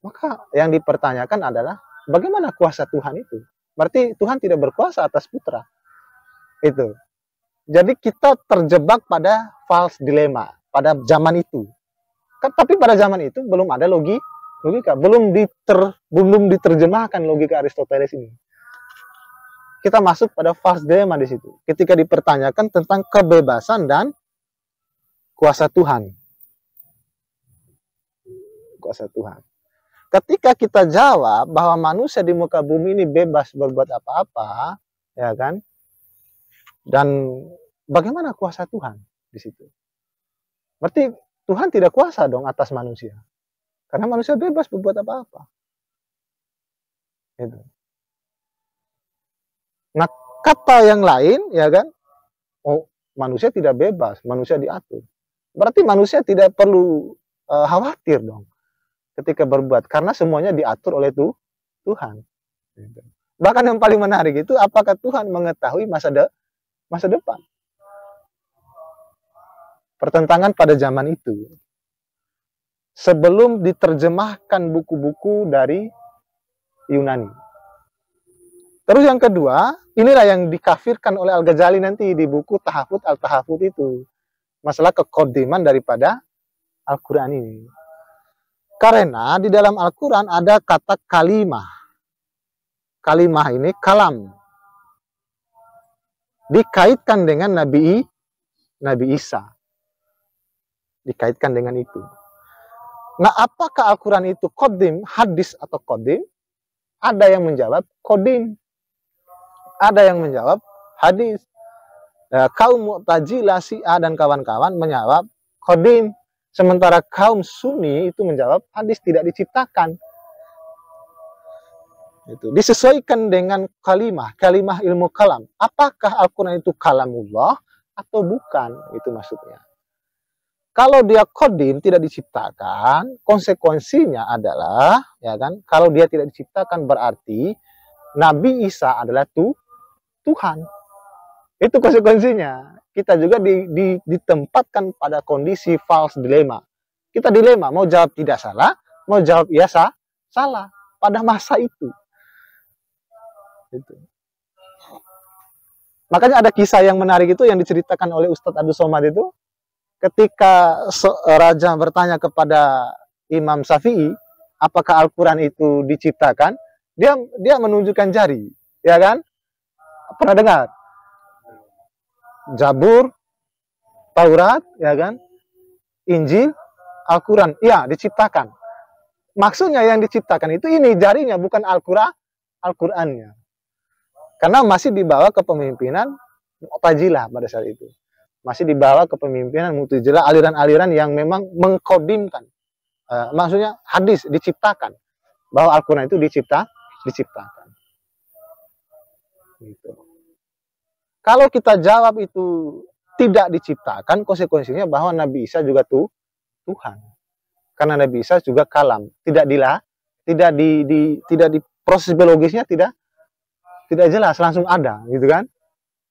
maka yang dipertanyakan adalah bagaimana kuasa Tuhan itu? Berarti Tuhan tidak berkuasa atas putra. Itu. Jadi kita terjebak pada false dilema pada zaman itu. Tapi pada zaman itu belum ada Logika belum diterjemahkan logika Aristoteles ini. Kita masuk pada false dilemma di situ. Ketika dipertanyakan tentang kebebasan dan kuasa Tuhan. Kuasa Tuhan. Ketika kita jawab bahwa manusia di muka bumi ini bebas berbuat apa-apa, ya kan? Dan bagaimana kuasa Tuhan di situ? Berarti Tuhan tidak kuasa dong atas manusia. Karena manusia bebas berbuat apa-apa. Itu. Nah, kata yang lain, ya kan? Oh, manusia tidak bebas, manusia diatur. Berarti manusia tidak perlu khawatir dong ketika berbuat, karena semuanya diatur oleh Tuhan. Bahkan yang paling menarik itu, apakah Tuhan mengetahui masa depan? Pertentangan pada zaman itu. Sebelum diterjemahkan buku-buku dari Yunani. Terus yang kedua, inilah yang dikafirkan oleh Al-Ghazali nanti di buku Tahafut Al-Tahafut itu. Masalah kekodiman daripada Al-Quran ini. Karena di dalam Al-Quran ada kata kalimah. Kalimah ini kalam. Dikaitkan dengan Nabi Isa. Dikaitkan dengan itu. Nah, apakah Al-Quran itu kodim, hadis atau kodim? Ada yang menjawab kodim. Ada yang menjawab hadis. Kaum Mu'tazilah, Syiah dan kawan-kawan menjawab kodim. Sementara kaum Sunni itu menjawab hadis tidak diciptakan. Itu disesuaikan dengan kalimah ilmu kalam. Apakah Al-Quran itu kalamullah atau bukan? Itu maksudnya. Kalau dia kodim tidak diciptakan, konsekuensinya adalah, ya kan? Kalau dia tidak diciptakan berarti Nabi Isa adalah Tuhan. Itu konsekuensinya. Kita juga ditempatkan pada kondisi false dilemma. Kita dilema, mau jawab tidak salah, mau jawab iya salah pada masa itu. Gitu. Makanya ada kisah yang menarik itu yang diceritakan oleh Ustadz Abdul Somad itu. Ketika raja bertanya kepada Imam Syafi'i, apakah Al-Quran itu diciptakan? Dia menunjukkan jari, ya kan? Pernah dengar? Zabur, Taurat, ya kan? Injil, Al-Quran, iya diciptakan. Maksudnya yang diciptakan itu ini jarinya, bukan Al-Qurannya. Karena masih dibawa kepemimpinan Mu'tazilah pada saat itu. Masih dibawa kepemimpinan Mu'tazilah, aliran-aliran yang memang mengkodimkan. Maksudnya hadis diciptakan. Bahwa Al-Quran itu diciptakan. Gitu. Kalau kita jawab itu tidak diciptakan, konsekuensinya bahwa Nabi Isa juga Tuhan. Karena Nabi Isa juga kalam, tidak di proses biologisnya tidak jelas, langsung ada, gitu kan?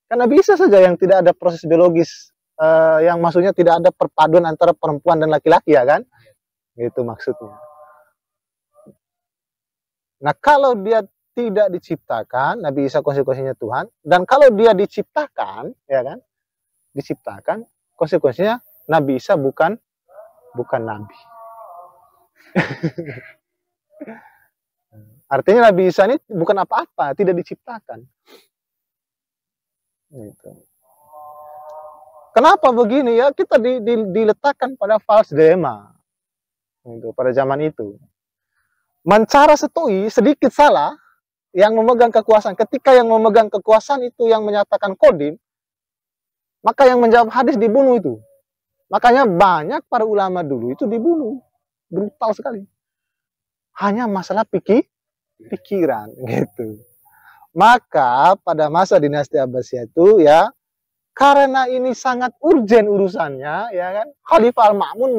Karena Nabi Isa saja yang tidak ada proses biologis, yang maksudnya tidak ada perpaduan antara perempuan dan laki-laki, ya kan? Itu maksudnya. Nah, kalau dia tidak diciptakan, Nabi Isa konsekuensinya Tuhan, dan kalau dia diciptakan, ya kan? Diciptakan, konsekuensinya Nabi Isa bukan nabi. Artinya Nabi Isa ini bukan apa-apa, tidak diciptakan. Gitu. Kenapa begini ya? Kita diletakkan pada false dilemma. Gitu, pada zaman itu. Mencara setui sedikit salah, yang memegang kekuasaan. Ketika yang memegang kekuasaan itu yang menyatakan kodim, maka yang menjawab hadis dibunuh itu. Makanya banyak para ulama dulu itu dibunuh. Brutal sekali. Hanya masalah pikiran gitu. Maka pada masa dinasti Abbasiyah itu ya, karena ini sangat urgen urusannya, ya kan, Khalifah Al-Ma'mun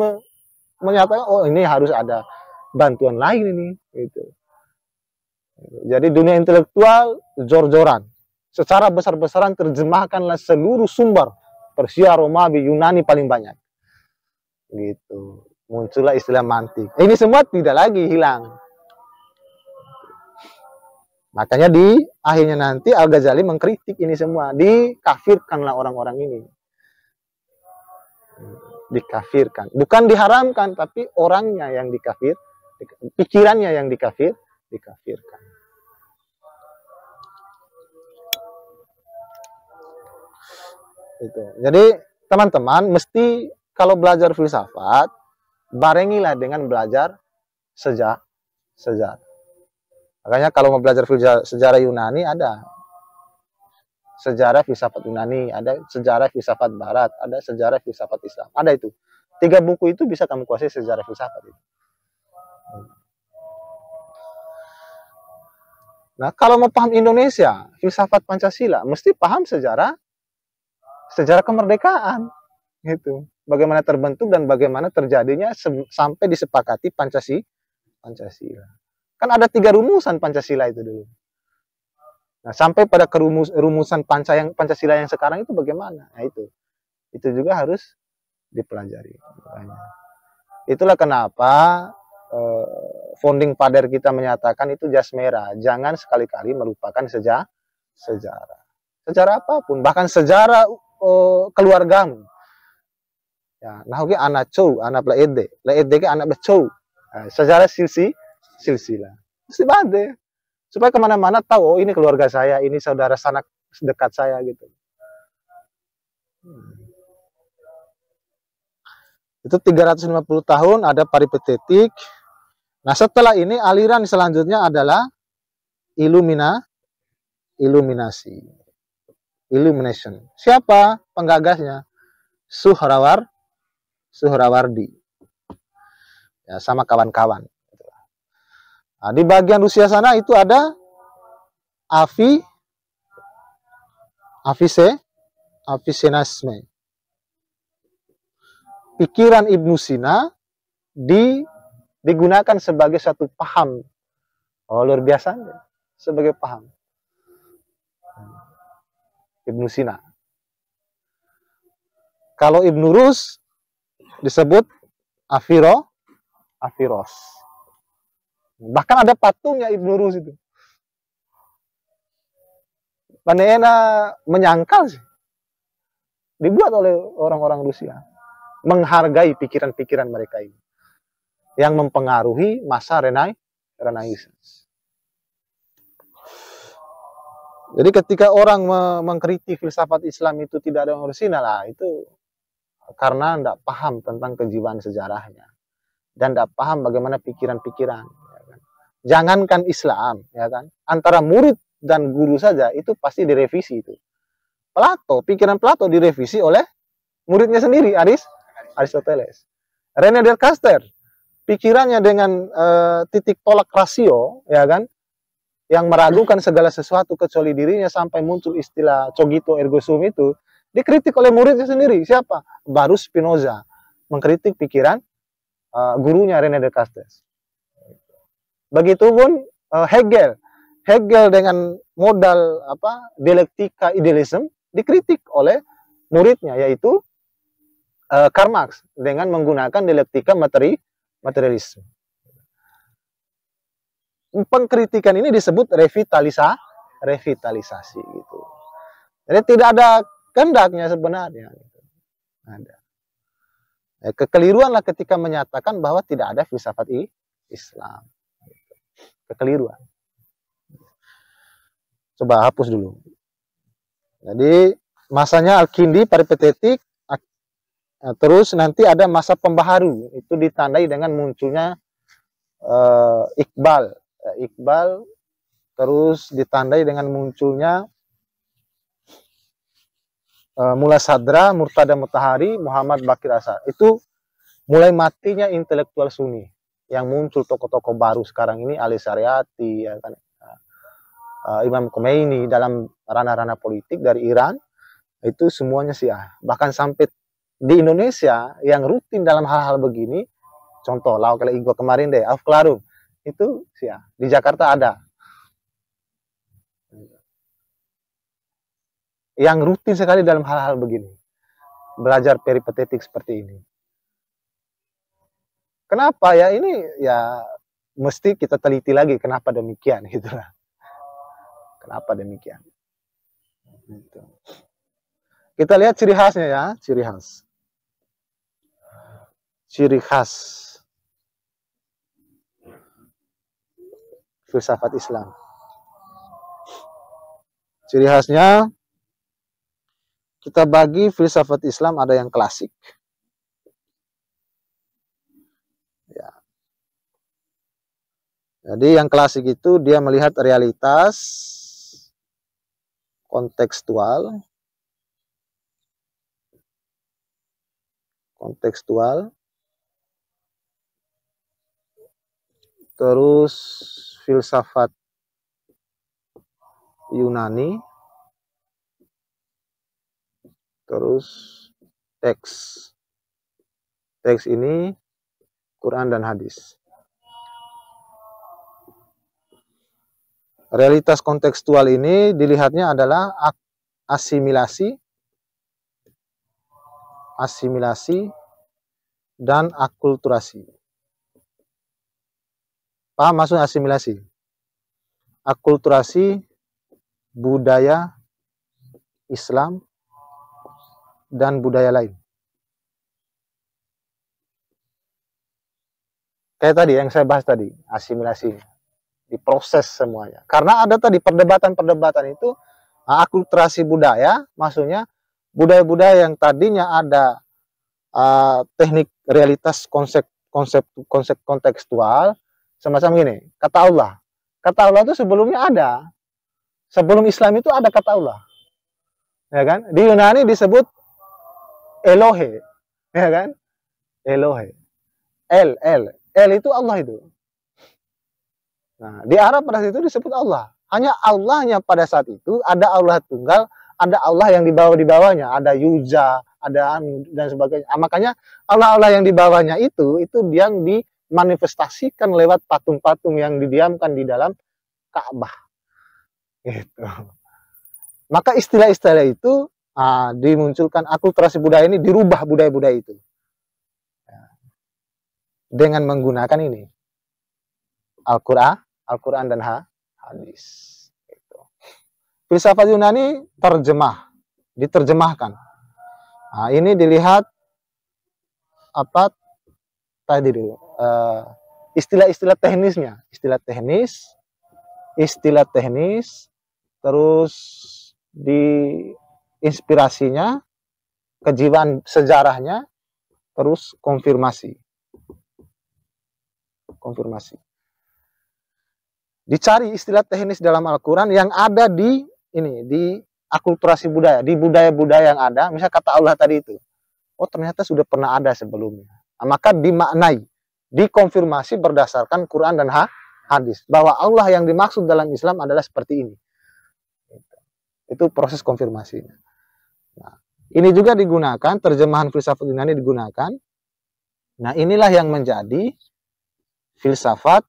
menyatakan, oh ini harus ada bantuan lain ini, gitu. Jadi dunia intelektual jor-joran, secara besar-besaran terjemahkanlah seluruh sumber Persia, Romawi, Yunani paling banyak, gitu. Muncullah istilah mantik. Ini semua tidak lagi hilang. Makanya di akhirnya nanti Al-Ghazali mengkritik ini semua. Dikafirkanlah orang-orang ini. Dikafirkan. Bukan diharamkan, tapi orangnya yang Pikirannya yang dikafirkan. Itu. Jadi teman-teman mesti kalau belajar filsafat barengilah dengan belajar sejarah. Makanya kalau mau belajar sejarah Yunani ada sejarah filsafat Yunani, ada sejarah filsafat Barat, ada sejarah filsafat Islam. Ada itu. 3 buku itu bisa kamu kuasai sejarah filsafat itu. Nah, kalau mau paham Indonesia, filsafat Pancasila, mesti paham sejarah kemerdekaan. Gitu. Bagaimana terbentuk dan bagaimana terjadinya sampai disepakati Pancasila. Kan ada 3 rumusan Pancasila itu dulu. Nah, sampai pada rumusan Pancasila yang sekarang itu bagaimana? Nah, itu juga harus dipelajari. Itulah kenapa founding father kita menyatakan itu jas merah. Jangan sekali-kali melupakan sejarah. Sejarah apapun, bahkan sejarah keluargamu. Ya, nah oke anak cow, anak laede ke anak becow. Nah, sejarah silsilah. Mesti bade. Supaya kemana-mana tahu, oh ini keluarga saya, ini saudara sanak dekat saya gitu. Itu 350 tahun ada peripatetik. Nah setelah ini aliran selanjutnya adalah illumination. Siapa penggagasnya? Suhrawardi. Ya, sama kawan-kawan. Nah, di bagian Rusia sana itu ada Avicennisme. Pikiran Ibnu Sina digunakan sebagai satu paham. Oh, luar biasa. Sebagai paham. Ibnu Sina. Kalau Ibnu Rus disebut Aviros. Bahkan ada patungnya Ibnu Rus itu. Panena menyangkal sih. Dibuat oleh orang-orang Rusia. Menghargai pikiran-pikiran mereka ini. Yang mempengaruhi masa Renaissance. Jadi ketika orang mengkritik filsafat Islam itu tidak ada yang orisinal lah, itu karena tidak paham tentang kejiwaan sejarahnya. Dan tidak paham bagaimana pikiran-pikiran. Ya kan? Jangankan Islam, ya kan? Antara murid dan guru saja itu pasti direvisi itu. Pikiran Plato direvisi oleh muridnya sendiri, Aristoteles. René Descartes, pikirannya dengan titik tolak rasio, ya kan? Yang meragukan segala sesuatu kecuali dirinya sampai muncul istilah cogito ergo sum itu, dikritik oleh muridnya sendiri. Siapa? Baru Spinoza mengkritik pikiran gurunya René Descartes. Begitupun Hegel dengan modal dialektika idealisme dikritik oleh muridnya, yaitu Karl Marx dengan menggunakan dialektika materialisme. Pengkritikan ini disebut revitalisasi gitu. Jadi tidak ada kehendaknya sebenarnya. Ada. Kekeliruanlah ketika menyatakan bahwa tidak ada filsafat Islam. Kekeliruan. Coba hapus dulu. Jadi masanya Al-Kindi peripatetik, terus nanti ada masa pembaharu, itu ditandai dengan munculnya Iqbal, terus ditandai dengan munculnya Mullah Sadra, Murtada Mutahari, Muhammad Baqir Asar. Itu mulai matinya intelektual Sunni. Yang muncul tokoh-tokoh baru sekarang ini, Ali Syariati, ya kan? Imam Khomeini dalam ranah-ranah politik dari Iran, itu semuanya Syiah. Bahkan sampai di Indonesia yang rutin dalam hal-hal begini, contoh, kalau Igo kemarin deh, Afklarum, itu Syiah. Di Jakarta ada. Yang rutin sekali dalam hal-hal begini. Belajar peripatetik seperti ini. Kenapa ya? Ini ya mesti kita teliti lagi kenapa demikian gitulah. Kenapa demikian? Gitu. Kita lihat ciri khasnya ya, ciri khas. Ciri khas filsafat Islam. Ciri khasnya kita bagi filsafat Islam ada yang klasik. Ya. Jadi yang klasik itu dia melihat realitas kontekstual, terus filsafat Yunani, terus teks. Teks ini Quran dan hadis. Realitas kontekstual ini dilihatnya adalah asimilasi dan akulturasi. Paham maksud asimilasi? Akulturasi budaya Islam dan budaya lain. Kayak tadi yang saya bahas tadi, asimilasi. Diproses semuanya. Karena ada tadi perdebatan-perdebatan itu, akulturasi budaya, maksudnya budaya-budaya yang tadinya ada teknik realitas konsep kontekstual, semacam gini, kata Allah itu sebelumnya ada, sebelum Islam itu ada kata Allah, ya kan? Di Yunani disebut Elohe, ya kan? Elohe, El itu Allah itu. Nah, di Arab pada saat itu disebut Allah. Hanya Allahnya pada saat itu ada Allah tunggal, ada Allah yang di bawahnya, ada Yuza, ada dan sebagainya. Makanya Allah yang di bawahnya itu yang dimanifestasikan lewat patung-patung yang didiamkan di dalam Ka'bah. Gitu. Maka istilah-istilah itu dimunculkan, akulturasi budaya ini dirubah budaya-budaya itu. Dengan menggunakan ini. Al-Quran dan hadis. Gitu. Filsafat Yunani diterjemahkan. Nah, ini dilihat apa tadi dulu, istilah-istilah teknisnya, istilah teknis, terus di inspirasinya, kejiwaan sejarahnya, terus konfirmasi. Dicari istilah teknis dalam Al-Quran yang ada di akulturasi budaya, di budaya-budaya yang ada, misalnya kata Allah tadi itu. Oh, ternyata sudah pernah ada sebelumnya. Nah, maka dimaknai, dikonfirmasi berdasarkan Quran dan hadis bahwa Allah yang dimaksud dalam Islam adalah seperti ini. Itu proses konfirmasinya. Nah, ini juga digunakan, terjemahan filsafat Yunani digunakan. Nah, inilah yang menjadi filsafat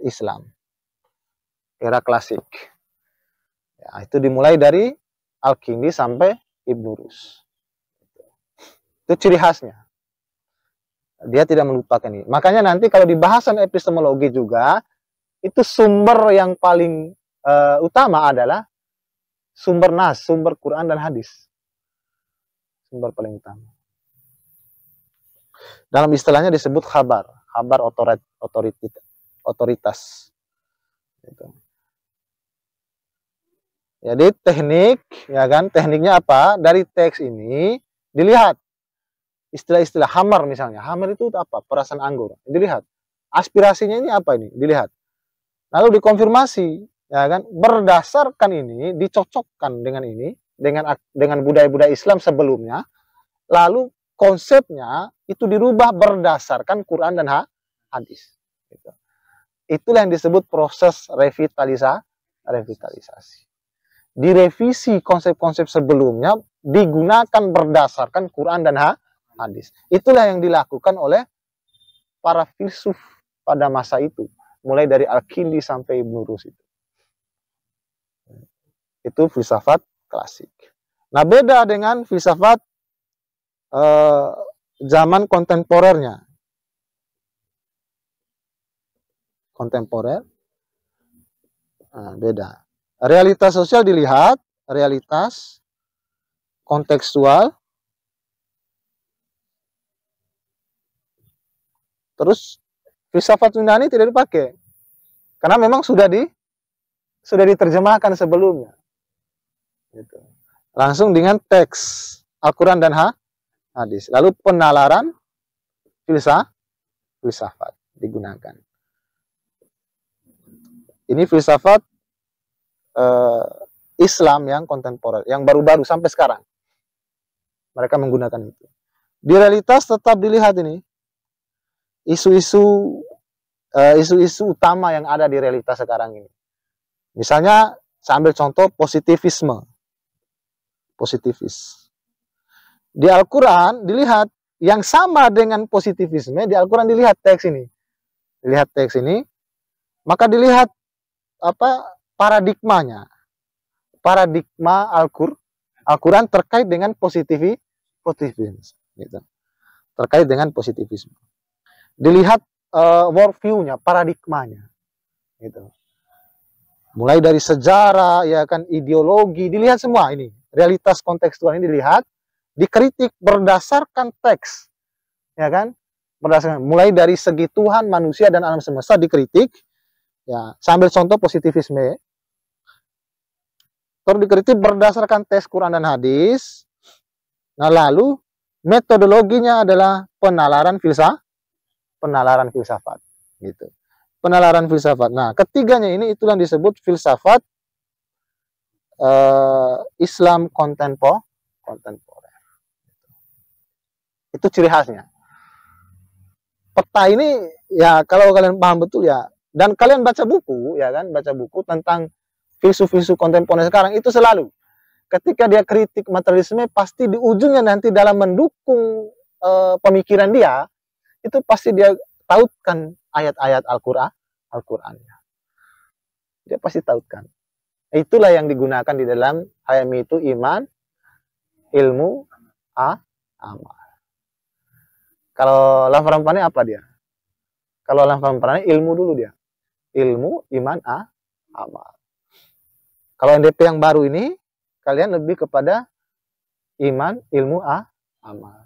Islam era klasik. Ya, itu dimulai dari Al-Kindi sampai Ibn Rus. Itu ciri khasnya. Dia tidak melupakan ini. Makanya nanti kalau di bahasan epistemologi juga, itu sumber yang paling utama adalah sumber sumber Quran dan hadis. Sumber paling utama. Dalam istilahnya disebut khabar otoritas. Gitu. Jadi teknik, ya kan? Tekniknya apa? Dari teks ini dilihat istilah-istilah hamar misalnya. Hamar itu apa? Perasan anggur. Dilihat. Aspirasinya ini apa ini? Dilihat. Lalu dikonfirmasi, ya kan? Berdasarkan ini dicocokkan dengan ini, dengan budaya-budaya Islam sebelumnya. Lalu konsepnya itu dirubah berdasarkan Quran dan hadis. Gitu. Itulah yang disebut proses revitalisasi. Direvisi konsep-konsep sebelumnya digunakan berdasarkan Quran dan hadis. Itulah yang dilakukan oleh para filsuf pada masa itu, mulai dari Al-Kindi sampai Ibn Rus itu. Itu filsafat klasik. Nah, beda dengan filsafat zaman kontemporernya. Nah, beda. Realitas sosial dilihat, realitas kontekstual, terus filsafat Yunani tidak dipakai. Karena memang sudah diterjemahkan sebelumnya. Gitu. Langsung dengan teks Al-Quran dan hadis. Lalu penalaran filsafat digunakan. Ini filsafat Islam yang kontemporer, yang baru-baru sampai sekarang. Mereka menggunakan itu. Di realitas tetap dilihat ini isu-isu utama yang ada di realitas sekarang ini. Misalnya, saya ambil contoh positivisme. Di Al-Quran dilihat yang sama dengan positivisme, di Al-Quran dilihat teks ini. Dilihat teks ini, maka dilihat paradigmanya. Paradigma Al-Quran terkait dengan positivisme. Gitu. Terkait dengan positivisme. Dilihat worldview-nya, paradigmanya. Gitu. Mulai dari sejarah, ya kan, ideologi, dilihat semua ini. Realitas kontekstual ini dilihat, dikritik berdasarkan teks. Ya kan? Berdasarkan mulai dari segi Tuhan, manusia dan alam semesta dikritik. Ya, sambil contoh positivisme. Terus dikritik berdasarkan teks Quran dan hadis. Nah, lalu metodologinya adalah penalaran filsafat. Gitu. Penalaran filsafat. Nah, ketiganya ini itulah yang disebut filsafat Islam kontemporer. Itu ciri khasnya. Peta ini ya kalau kalian paham betul ya, dan kalian baca buku ya kan, baca buku tentang filsuf-filsuf kontemporer sekarang itu selalu ketika dia kritik materialisme pasti di ujungnya nanti dalam mendukung pemikiran dia itu pasti dia tautkan ayat-ayat Al-Quran. Dia pasti tautkan. Itulah yang digunakan di dalam hayami itu iman, ilmu, amal. Kalau lafaz rampani apa dia? Kalau lafaz rampani ilmu dulu dia. Ilmu, iman, amal. Kalau NDP yang baru ini, kalian lebih kepada iman, ilmu, amal.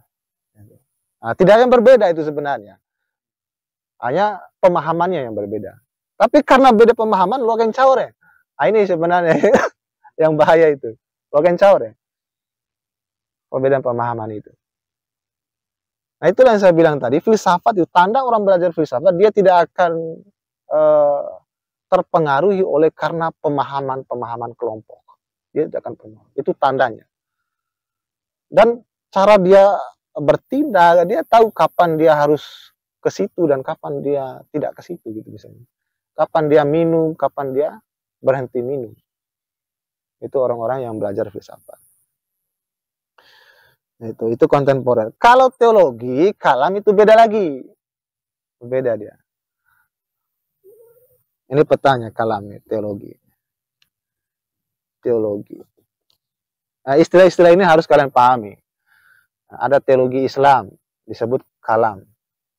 Nah, tidak ada yang berbeda itu sebenarnya. Hanya pemahamannya yang berbeda. Tapi karena beda pemahaman, lo akan caur ya. Nah, ini sebenarnya yang bahaya itu. Lo akan caur ya. Perbedaan pemahaman itu. Nah, itulah yang saya bilang tadi, filsafat itu tanda orang belajar filsafat, dia tidak akan terpengaruhi oleh karena pemahaman kelompok. Dia tidak akan pengaruh. Itu tandanya. Dan cara dia bertindak, dia tahu kapan dia harus ke situ dan kapan dia tidak ke situ gitu misalnya. Kapan dia minum, kapan dia berhenti minum. Itu orang-orang yang belajar filsafat. Itu kontemporer. Kalau teologi, kalam itu beda lagi. Beda dia. Ini petanya kalamnya, teologi. Nah, istilah-istilah ini harus kalian pahami. Nah, ada teologi Islam, disebut kalam.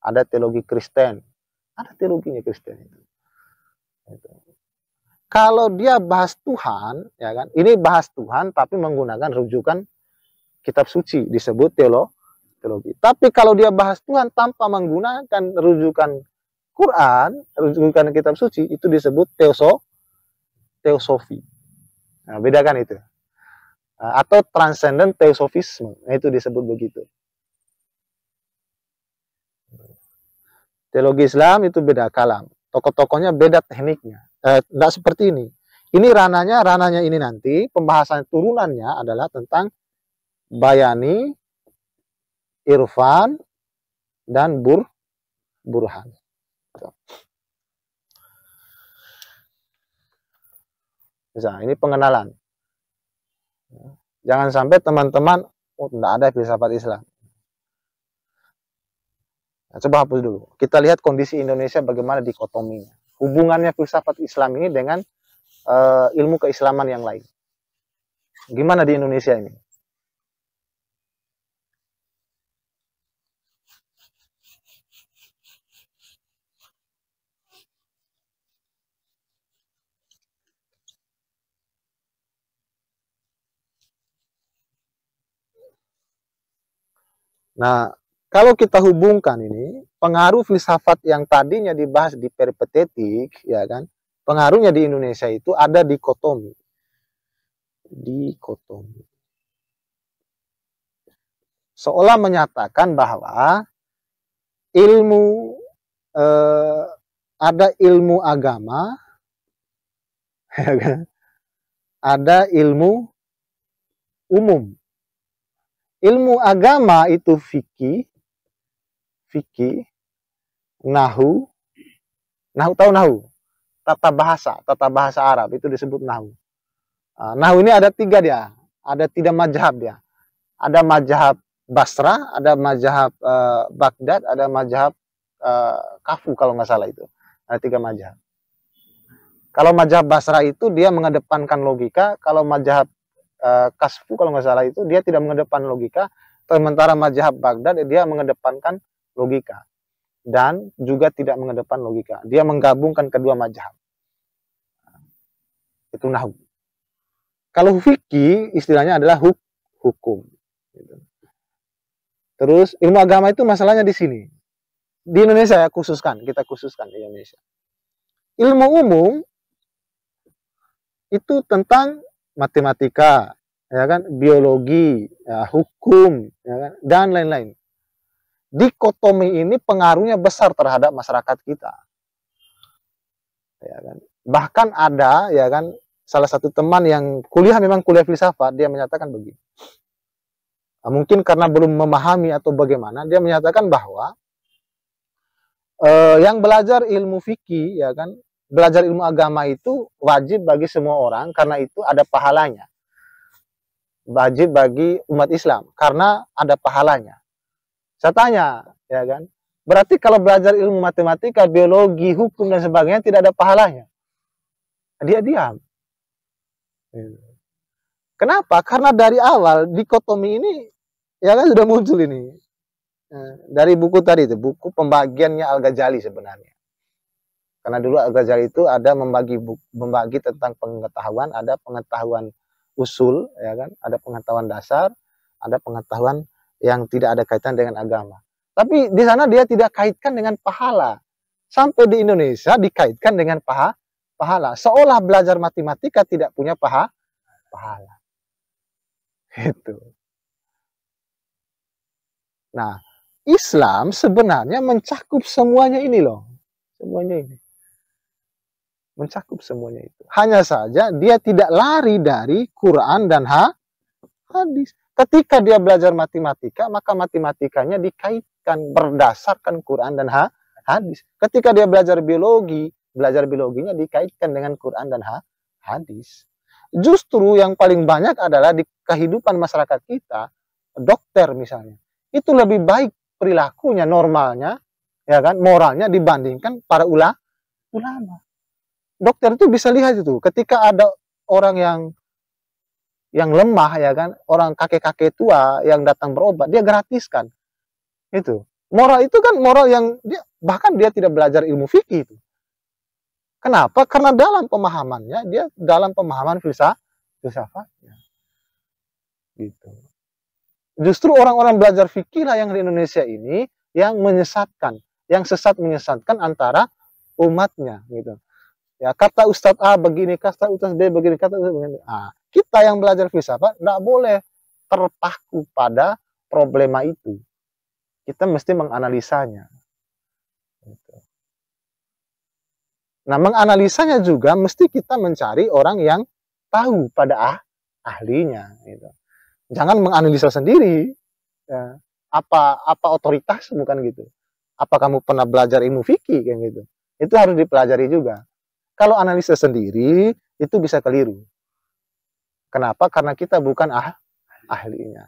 Ada teologi Kristen, ada teologinya Kristen itu. Kalau dia bahas Tuhan, ya kan? Ini bahas Tuhan, tapi menggunakan rujukan kitab suci, disebut teologi. Tapi kalau dia bahas Tuhan tanpa menggunakan rujukan Quran, rujukan kitab suci, itu disebut teosofi. Nah, bedakan itu. Atau transcendent teosofisme, nah, itu disebut begitu. Teologi Islam itu beda kalam. Tokoh-tokohnya beda tekniknya. Tidak seperti ini. Ini rananya ini nanti, pembahasan turunannya adalah tentang bayani, irfan, dan burhan. Nah, ini pengenalan. Jangan sampai teman-teman, tidak ada filsafat Islam. Nah, coba hapus dulu. Kita lihat kondisi Indonesia bagaimana dikotominya. Hubungannya filsafat Islam ini dengan ilmu keislaman yang lain. Gimana di Indonesia ini? Nah, kalau kita hubungkan ini, pengaruh filsafat yang tadinya dibahas di peripatetik, ya kan, pengaruhnya di Indonesia itu ada dikotomi. Dikotomi. Seolah menyatakan bahwa ilmu ada ilmu agama, ya kan? Ada ilmu umum. Ilmu agama itu fikih, nahu, tahu nahu? Tata bahasa Arab itu disebut nahu. Nahu ini ada 3 dia, ada 3 mazhab dia. Ada mazhab Basrah, ada mazhab Baghdad, ada mazhab Kafu kalau nggak salah itu. Ada 3 mazhab. Kalau mazhab Basrah itu dia mengedepankan logika, kalau mazhab Kasfu kalau nggak salah itu dia tidak mengedepankan logika, sementara mazhab Baghdad dia mengedepankan logika dan juga tidak mengedepankan logika. Dia menggabungkan kedua mazhab. Itu nahu. Kalau fikih istilahnya adalah hukum. Terus ilmu agama itu masalahnya di sini. Di Indonesia ya kita khususkan di Indonesia. Ilmu umum itu tentang matematika, ya kan, biologi, ya, hukum, ya kan, dan lain-lain. Dikotomi ini pengaruhnya besar terhadap masyarakat kita. Ya kan. Bahkan ada, ya kan, salah satu teman yang memang kuliah filsafat, dia menyatakan begini. Mungkin karena belum memahami atau bagaimana, dia menyatakan bahwa yang belajar ilmu fikih, ya kan, belajar ilmu agama itu wajib bagi semua orang karena itu ada pahalanya. Wajib bagi umat Islam karena ada pahalanya. Saya tanya, ya kan, berarti kalau belajar ilmu matematika, biologi, hukum dan sebagainya tidak ada pahalanya? Dia diam. Kenapa? Karena dari awal dikotomi ini ya kan sudah muncul ini. Dari buku tadi itu, buku pembagiannya Al-Ghazali sebenarnya. Karena dulu Al-Ghazali itu ada membagi tentang pengetahuan, ada pengetahuan usul, ya kan, ada pengetahuan dasar, ada pengetahuan yang tidak ada kaitan dengan agama. Tapi di sana dia tidak kaitkan dengan pahala. Sampai di Indonesia dikaitkan dengan pahala. Seolah belajar matematika tidak punya pahala. Itu. Nah, Islam sebenarnya mencakup semuanya ini loh. Semuanya ini. Mencakup semuanya itu. Hanya saja dia tidak lari dari Quran dan hadis. Ketika dia belajar matematika, maka matematikanya dikaitkan berdasarkan Quran dan hadis. Ketika dia belajar biologinya dikaitkan dengan Quran dan hadis. Justru yang paling banyak adalah di kehidupan masyarakat kita, dokter misalnya, itu lebih baik perilakunya, normalnya, ya kan, moralnya dibandingkan para ulama. Dokter itu bisa lihat itu, ketika ada orang yang lemah, ya kan, orang kakek-kakek tua yang datang berobat, dia gratiskan. Itu. Moral itu kan moral yang bahkan dia tidak belajar ilmu fikih itu. Kenapa? Karena dalam pemahamannya, dia dalam pemahaman filsafatnya. Gitu. Justru orang-orang belajar fikih lah yang di Indonesia ini yang menyesatkan, yang sesat menyesatkan antara umatnya, gitu. Ya, kata Ustadz A begini, kata Ustadz B begini, kata Ustadz begini. Kita yang belajar filsafat tidak boleh terpaku pada problema itu. Kita mesti menganalisanya. Gitu. Nah, menganalisanya juga mesti kita mencari orang yang tahu pada ahlinya. Gitu. Jangan menganalisa sendiri. Ya. Apa otoritas, bukan gitu. Apa kamu pernah belajar ilmu fikih kayak gitu? Itu harus dipelajari juga. Kalau analisa sendiri itu bisa keliru. Kenapa? Karena kita bukan ahlinya.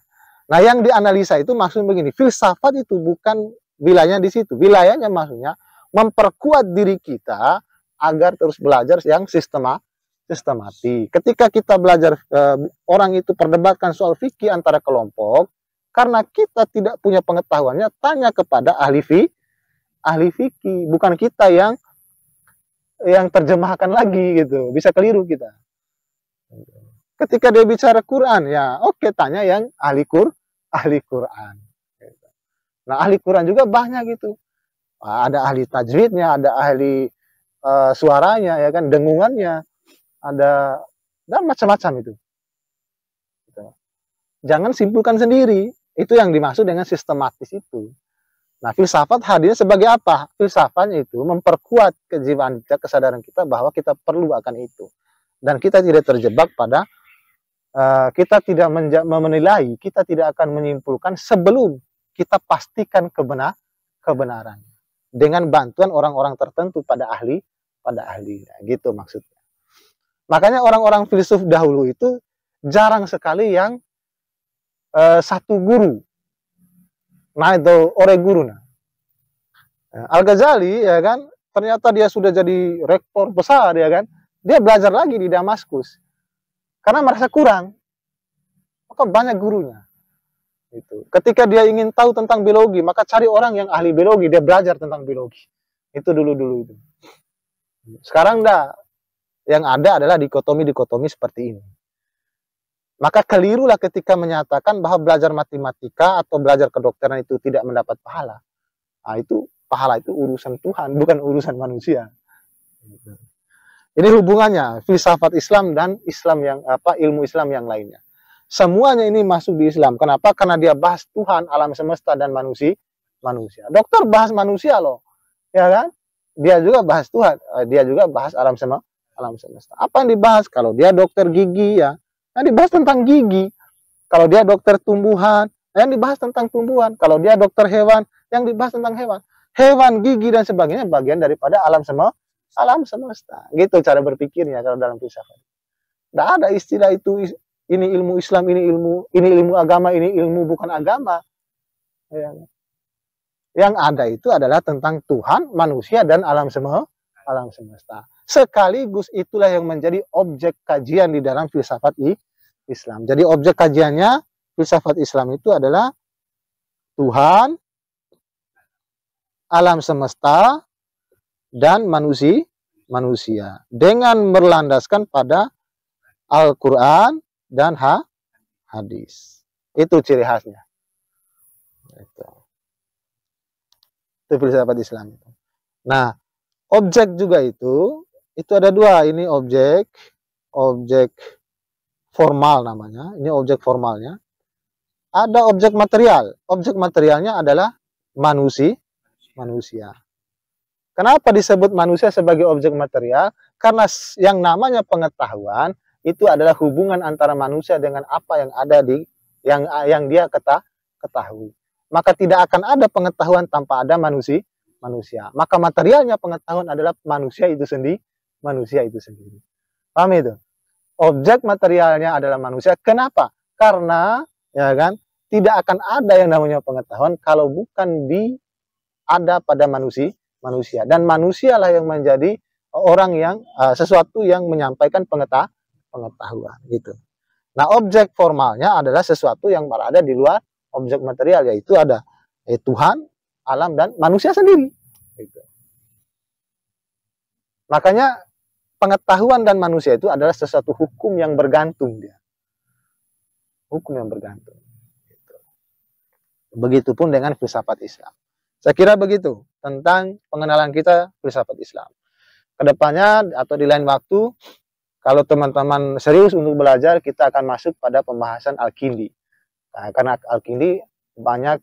Nah, yang dianalisa itu maksudnya begini, filsafat itu bukan wilayahnya di situ. Wilayahnya maksudnya memperkuat diri kita agar terus belajar yang sistematik. Ketika kita belajar, orang itu perdebatkan soal fikih antara kelompok, karena kita tidak punya pengetahuannya, tanya kepada ahli fikih, bukan kita yang terjemahkan lagi gitu. Bisa keliru kita. Ketika dia bicara Quran, ya oke, tanya yang ahli Quran. Nah, ahli Quran juga banyak gitu. Ada ahli tajwidnya, ada ahli suaranya, ya kan, dengungannya, ada dan macam-macam itu. Gitu. Jangan simpulkan sendiri. Itu yang dimaksud dengan sistematis itu. Nah, filsafat hadirnya sebagai apa? Filsafatnya itu memperkuat kejiwaan kita, kesadaran kita bahwa kita perlu akan itu. Dan kita tidak terjebak pada, kita tidak menilai, kita tidak akan menyimpulkan sebelum kita pastikan kebenaran. Dengan bantuan orang-orang tertentu pada ahli. Gitu maksudnya. Makanya orang-orang filsuf dahulu itu jarang sekali yang satu guru. Nah, itu ore guru. Nah, Al-Ghazali, ya kan, ternyata dia sudah jadi rektor besar, ya kan. Dia belajar lagi di Damaskus karena merasa kurang. Maka banyak gurunya. Itu. Ketika dia ingin tahu tentang biologi, maka cari orang yang ahli biologi, dia belajar tentang biologi. Itu dulu itu. Sekarang enggak. Yang ada adalah dikotomi seperti ini. Maka kelirulah ketika menyatakan bahwa belajar matematika atau belajar kedokteran itu tidak mendapat pahala. Nah, itu pahala itu urusan Tuhan, bukan urusan manusia. Ini hubungannya filsafat Islam dan ilmu Islam yang lainnya. Semuanya ini masuk di Islam. Kenapa? Karena dia bahas Tuhan, alam semesta dan manusia. Dokter bahas manusia loh, ya kan? Dia juga bahas Tuhan, dia juga bahas alam semesta. Apa yang dibahas? Kalau dia dokter gigi, ya, yang dibahas tentang gigi. Kalau dia dokter tumbuhan, yang dibahas tentang tumbuhan. Kalau dia dokter hewan, yang dibahas tentang hewan. Hewan, gigi, dan sebagainya bagian daripada alam semesta. Gitu cara berpikirnya kalau dalam filsafat. Tidak ada istilah itu, ini ilmu Islam, ini ilmu agama, ini ilmu bukan agama. Yang ada itu adalah tentang Tuhan, manusia, dan alam semesta. Sekaligus itulah yang menjadi objek kajian di dalam filsafat Islam. Jadi objek kajiannya filsafat Islam itu adalah Tuhan, alam semesta, dan manusia. Dengan berlandaskan pada Al-Quran dan hadis. Itu ciri khasnya. Itu filsafat Islam. Nah, objek juga itu ada dua. Ini objek formal namanya. Ini objek formalnya. Ada objek material. Objek materialnya adalah manusia. Kenapa disebut manusia sebagai objek material? Karena yang namanya pengetahuan itu adalah hubungan antara manusia dengan apa yang ada di yang dia ketahui. Maka tidak akan ada pengetahuan tanpa ada manusia. Maka materialnya pengetahuan adalah manusia itu sendiri. Paham itu? Objek materialnya adalah manusia. Kenapa? Karena, ya kan, tidak akan ada yang namanya pengetahuan kalau bukan ada pada manusia. Dan manusialah yang menjadi orang yang sesuatu yang menyampaikan pengetahuan gitu. Nah, objek formalnya adalah sesuatu yang berada di luar objek material, yaitu ada Tuhan, alam, dan manusia sendiri. Gitu. Makanya pengetahuan dan manusia itu adalah sesuatu hukum yang bergantung dia. Hukum yang bergantung. Gitu. Begitupun dengan filsafat Islam. Saya kira begitu tentang pengenalan kita filsafat Islam. Kedepannya atau di lain waktu, kalau teman-teman serius untuk belajar, kita akan masuk pada pembahasan Al-Kindi. Nah, karena Al-Kindi banyak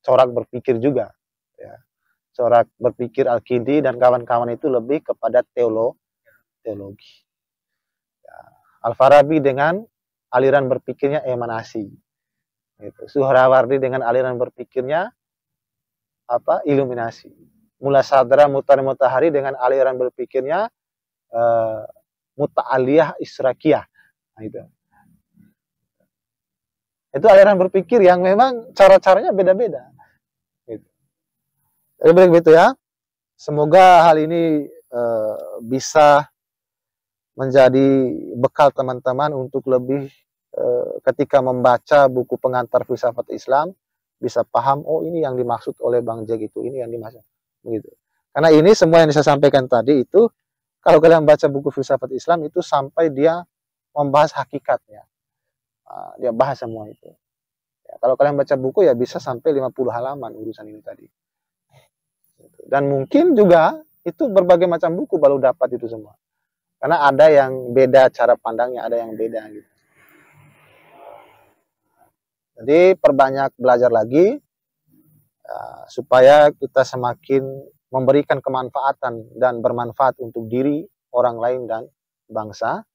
corak berpikir juga. Ya. Corak berpikir Al-Kindi dan kawan-kawan itu lebih kepada teologi. Ya. Al-Farabi dengan aliran berpikirnya emanasi. Gitu. Suhrawardi dengan aliran berpikirnya iluminasi. Mula Sadra Mutahari dengan aliran berpikirnya muta'aliyah israkiyah. Nah, itu aliran berpikir yang memang cara-caranya beda-beda. Gitu. Jadi begitu ya. Semoga hal ini bisa menjadi bekal teman-teman untuk lebih ketika membaca buku pengantar filsafat Islam bisa paham, oh ini yang dimaksud oleh Bang Jack itu, ini yang dimaksud begitu. Karena ini semua yang saya sampaikan tadi itu kalau kalian baca buku filsafat Islam itu sampai dia membahas hakikatnya. Dia bahas semua itu. Ya, Kalau kalian baca buku ya bisa sampai 50 halaman urusan ini tadi. Dan mungkin juga itu berbagai macam buku baru dapat itu semua. Karena ada yang beda cara pandangnya, ada yang beda gitu. Jadi perbanyak belajar lagi supaya kita semakin memberikan kemanfaatan dan bermanfaat untuk diri, orang lain dan bangsa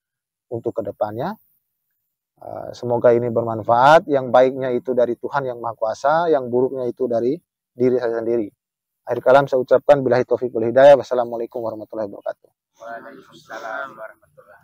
untuk kedepannya. Semoga ini bermanfaat. Yang baiknya itu dari Tuhan yang Maha Kuasa, yang buruknya itu dari diri saya sendiri. Akhir kalam saya ucapkan billahi taufiq wal hidayah. Wassalamualaikum warahmatullahi wabarakatuh. Waalaikumsalam warahmatullahi